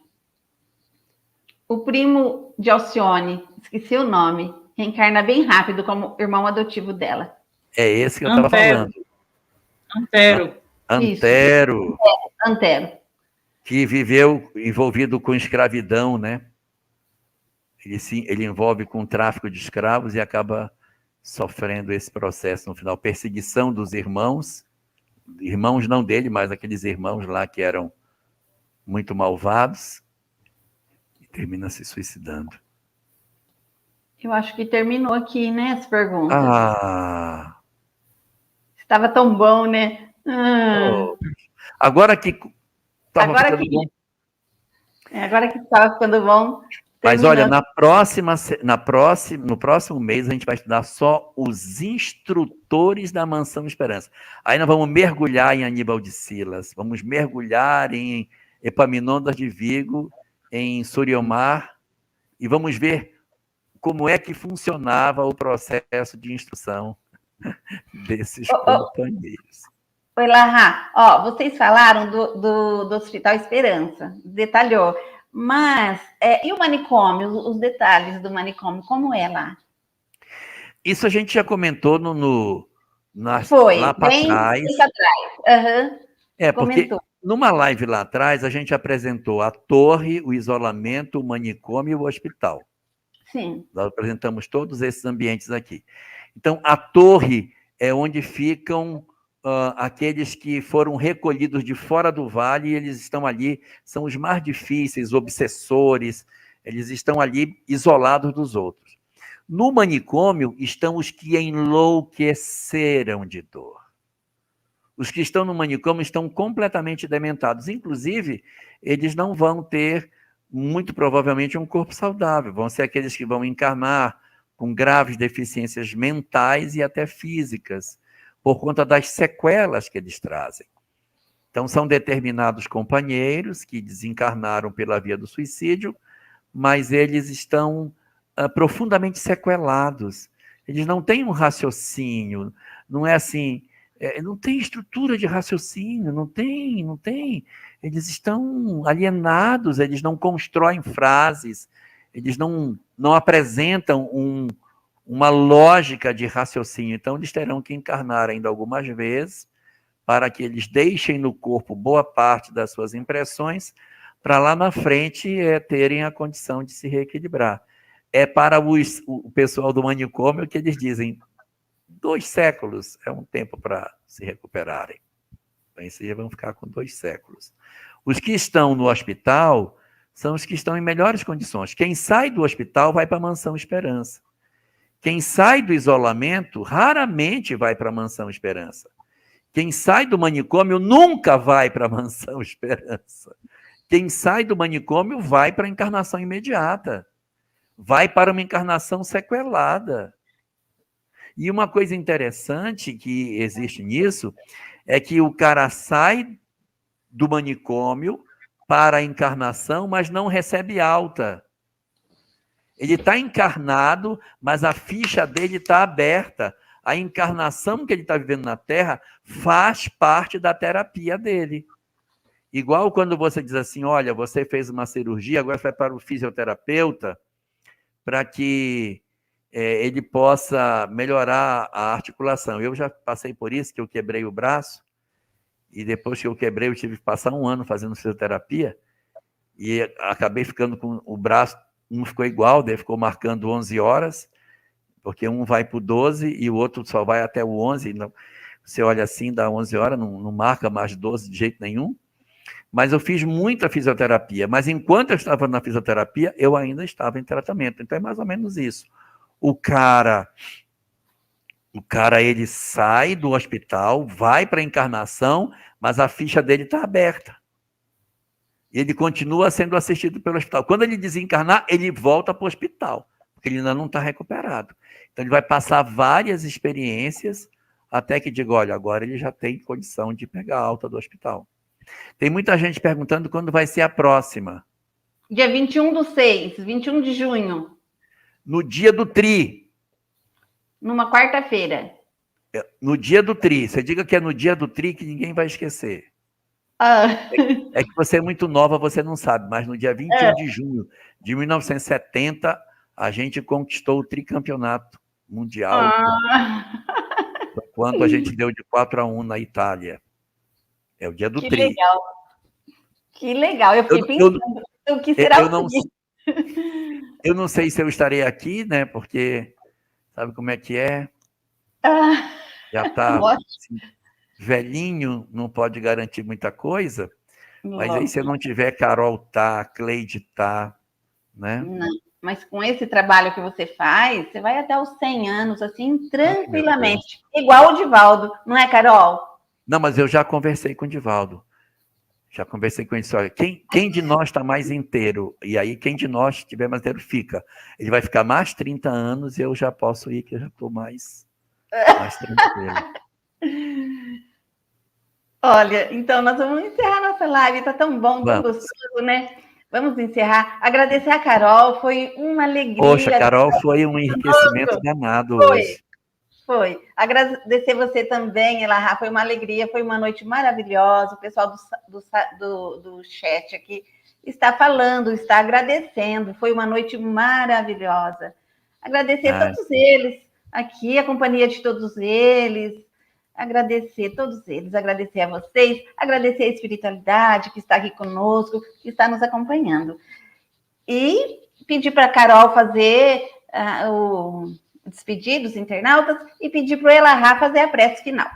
o primo de Alcione, esqueci o nome, reencarna bem rápido como irmão adotivo dela. É esse que eu estava falando. Antero. Antero. Que viveu envolvido com escravidão, né? Ele envolve com o tráfico de escravos e acaba sofrendo esse processo no final. Perseguição dos irmãos não dele, mas aqueles irmãos lá que eram muito malvados, e termina se suicidando. Eu acho que terminou aqui, né, as perguntas. Estava tão bom, né? Agora que estava ficando bom. Agora que estava ficando bom. Mas olha, no próximo mês a gente vai estudar só os instrutores da Mansão Esperança. Aí nós vamos mergulhar em Aníbal de Silas, vamos mergulhar em Epaminondas de Vigo, em Suriomar, e vamos ver como é que funcionava o processo de instrução desses companheiros. Oi, Larra. Vocês falaram do Hospital Esperança, detalhou. Mas, e o manicômio, os detalhes do manicômio, como é lá? Isso a gente já comentou lá para trás. Uhum. Porque numa live lá atrás a gente apresentou a torre, o isolamento, o manicômio e o hospital. Sim. Nós apresentamos todos esses ambientes aqui. Então, a torre é onde ficam aqueles que foram recolhidos de fora do vale, e eles estão ali, são os mais difíceis, obsessores, eles estão ali isolados dos outros. No manicômio estão os que enlouqueceram de dor. Os que estão no manicômio estão completamente dementados. Inclusive, eles não vão ter, muito provavelmente, um corpo saudável. Vão ser aqueles que vão encarnar com graves deficiências mentais e até físicas, por conta das sequelas que eles trazem. Então, são determinados companheiros que desencarnaram pela via do suicídio, mas eles estão profundamente sequelados. Eles não têm um raciocínio, não é assim, não tem estrutura de raciocínio, não tem. Eles estão alienados, eles não constroem frases, eles não apresentam uma lógica de raciocínio. Então, eles terão que encarnar ainda algumas vezes para que eles deixem no corpo boa parte das suas impressões, para lá na frente terem a condição de se reequilibrar. é para o pessoal do manicômio que eles dizem 2 séculos é um tempo para se recuperarem. Então, esses vão ficar com 2 séculos. Os que estão no hospital são os que estão em melhores condições. Quem sai do hospital vai para a Mansão Esperança. Quem sai do isolamento raramente vai para a Mansão Esperança. Quem sai do manicômio nunca vai para a Mansão Esperança. Quem sai do manicômio vai para a encarnação imediata. Vai para uma encarnação sequelada. E uma coisa interessante que existe nisso é que o cara sai do manicômio para a encarnação, mas não recebe alta. Ele está encarnado, mas a ficha dele está aberta. A encarnação que ele está vivendo na Terra faz parte da terapia dele. Igual quando você diz assim, olha, você fez uma cirurgia, agora vai para o fisioterapeuta para que ele possa melhorar a articulação. Eu já passei por isso, que eu quebrei o braço, e depois que eu quebrei, eu tive que passar 1 ano fazendo fisioterapia, e acabei ficando com o braço, um ficou igual, daí ficou marcando 11 horas, porque um vai para o 12 e o outro só vai até o 11. Não, você olha assim, dá 11 horas, não marca mais 12 de jeito nenhum. Mas eu fiz muita fisioterapia. Mas enquanto eu estava na fisioterapia, eu ainda estava em tratamento. Então é mais ou menos isso. O cara ele sai do hospital, vai para a encarnação, mas a ficha dele está aberta. Ele continua sendo assistido pelo hospital. Quando ele desencarnar, ele volta para o hospital, porque ele ainda não está recuperado. Então, ele vai passar várias experiências até que diga, olha, agora ele já tem condição de pegar a alta do hospital. Tem muita gente perguntando quando vai ser a próxima. Dia 21/6, 21 de junho. No dia do TRI. Numa quarta-feira. No dia do TRI. Você diga que é no dia do TRI que ninguém vai esquecer. É que você é muito nova, você não sabe, mas no dia 21 de junho de 1970, a gente conquistou o tricampeonato mundial, quando a gente deu de 4-1 na Itália. É o dia do TRI. Legal. Que legal. Eu fiquei pensando, o que será o TRI? Eu não sei se eu estarei aqui, né, porque sabe como é que é? Já está... velhinho, não pode garantir muita coisa, mas aí se não tiver Carol tá, Cleide tá, né? Não, mas com esse trabalho que você faz, você vai até os 100 anos, assim, tranquilamente. Igual o Divaldo, não é, Carol? Não, mas eu já conversei com o Divaldo. Já conversei com ele. Olha, quem de nós está mais inteiro? E aí, quem de nós estiver mais inteiro fica. Ele vai ficar mais 30 anos e eu já posso ir, que eu já estou mais tranquilo. Olha, então nós vamos encerrar nossa live, tá tão bom, tão gostoso, né? Vamos encerrar. Agradecer a Carol, foi uma alegria. Poxa, Carol, foi um enriquecimento danado hoje. Foi. Agradecer você também, Elahá, foi uma alegria, foi uma noite maravilhosa. O pessoal do chat aqui está falando, está agradecendo. Foi uma noite maravilhosa. Agradecer a todos eles aqui, a companhia de todos eles. Agradecer a todos eles, agradecer a vocês, agradecer a espiritualidade que está aqui conosco, que está nos acompanhando. E pedir para a Carol fazer o despedir dos internautas e pedir para o Elahá fazer a prece final.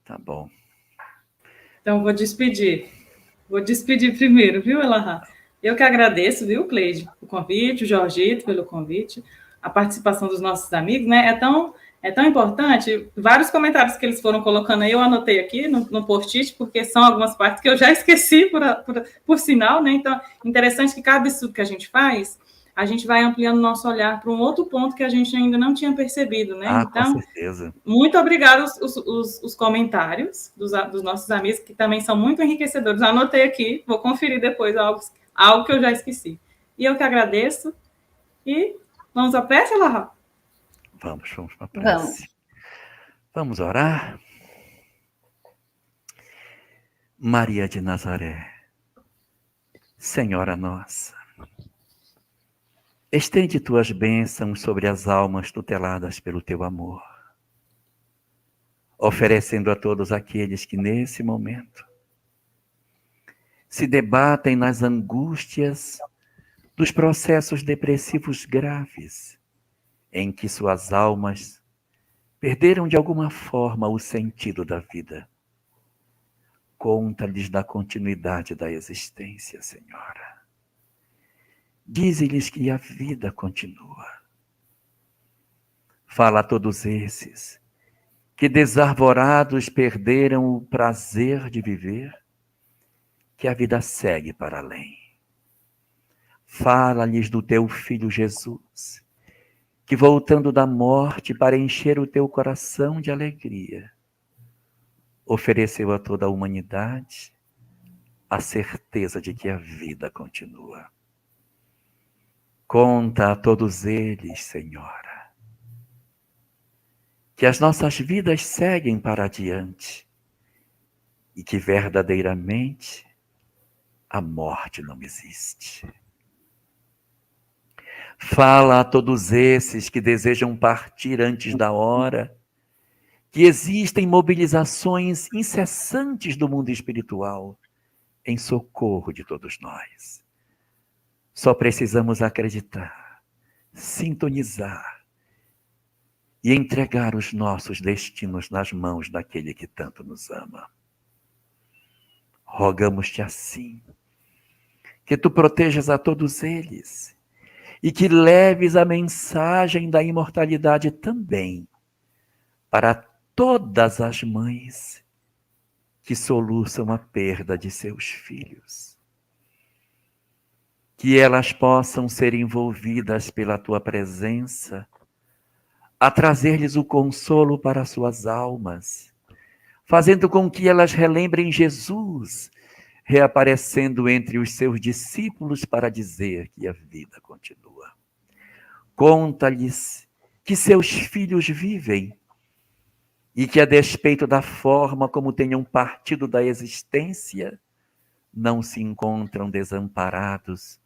Tá bom. Então, vou despedir. Vou despedir primeiro, viu, Elahá? Eu que agradeço, viu, Cleide, o convite, o Jorgito pelo convite, a participação dos nossos amigos, né? É tão importante, vários comentários que eles foram colocando aí, eu anotei aqui no post-it, porque são algumas partes que eu já esqueci, por sinal, né? Então, interessante que cada estudo que a gente faz, a gente vai ampliando o nosso olhar para um outro ponto que a gente ainda não tinha percebido, né? Então, com certeza. Muito obrigado os comentários dos nossos amigos, que também são muito enriquecedores. Anotei aqui, vou conferir depois algo que eu já esqueci. E eu que agradeço. E vamos à prece, Elahá? Vamos para a prece. Vamos orar? Maria de Nazaré, Senhora nossa, estende tuas bênçãos sobre as almas tuteladas pelo teu amor, oferecendo a todos aqueles que nesse momento se debatem nas angústias dos processos depressivos graves em que suas almas perderam de alguma forma o sentido da vida. Conta-lhes da continuidade da existência, Senhora. Dize-lhes que a vida continua. Fala a todos esses que desarvorados perderam o prazer de viver, que a vida segue para além. Fala-lhes do teu Filho Jesus, que voltando da morte para encher o teu coração de alegria, ofereceu a toda a humanidade a certeza de que a vida continua. Conta a todos eles, Senhora, que as nossas vidas seguem para adiante e que verdadeiramente a morte não existe. Fala a todos esses que desejam partir antes da hora, que existem mobilizações incessantes do mundo espiritual em socorro de todos nós. Só precisamos acreditar, sintonizar e entregar os nossos destinos nas mãos daquele que tanto nos ama. Rogamos-te assim, que tu protejas a todos eles e que leves a mensagem da imortalidade também para todas as mães que soluçam a perda de seus filhos. Que elas possam ser envolvidas pela tua presença, a trazer-lhes o consolo para suas almas, fazendo com que elas relembrem Jesus, reaparecendo entre os seus discípulos para dizer que a vida continua. Conta-lhes que seus filhos vivem e que, a despeito da forma como tenham partido da existência, não se encontram desamparados,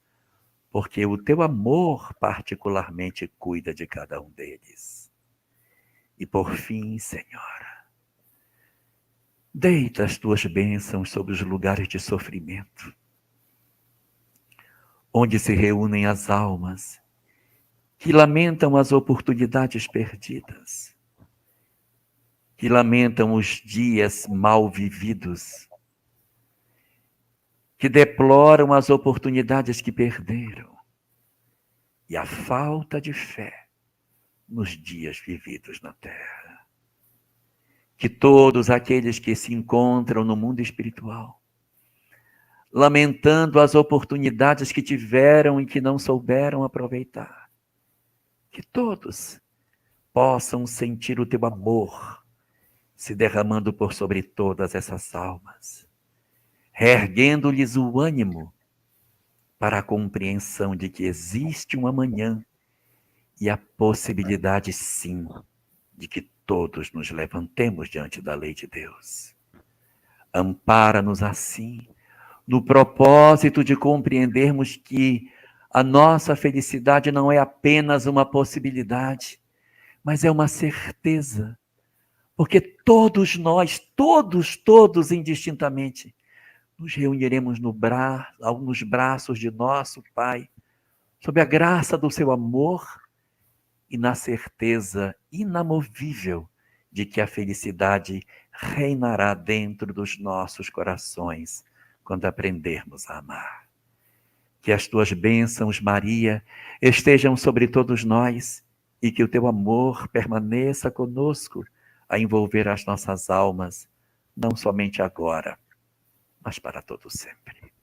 porque o teu amor particularmente cuida de cada um deles. E por fim, Senhora, deita as tuas bênçãos sobre os lugares de sofrimento, onde se reúnem as almas que lamentam as oportunidades perdidas, que lamentam os dias mal vividos, que deploram as oportunidades que perderam e a falta de fé nos dias vividos na Terra. Que todos aqueles que se encontram no mundo espiritual, lamentando as oportunidades que tiveram e que não souberam aproveitar, que todos possam sentir o teu amor se derramando por sobre todas essas almas, reerguendo-lhes o ânimo para a compreensão de que existe um amanhã e a possibilidade, sim, de que todos nos levantemos diante da lei de Deus. Ampara-nos assim, no propósito de compreendermos que a nossa felicidade não é apenas uma possibilidade, mas é uma certeza. Porque todos nós, todos indistintamente, nos reuniremos nos braços de nosso Pai, sob a graça do seu amor e na certeza inamovível de que a felicidade reinará dentro dos nossos corações quando aprendermos a amar. Que as tuas bênçãos, Maria, estejam sobre todos nós e que o teu amor permaneça conosco a envolver as nossas almas, não somente agora, mas para todo sempre.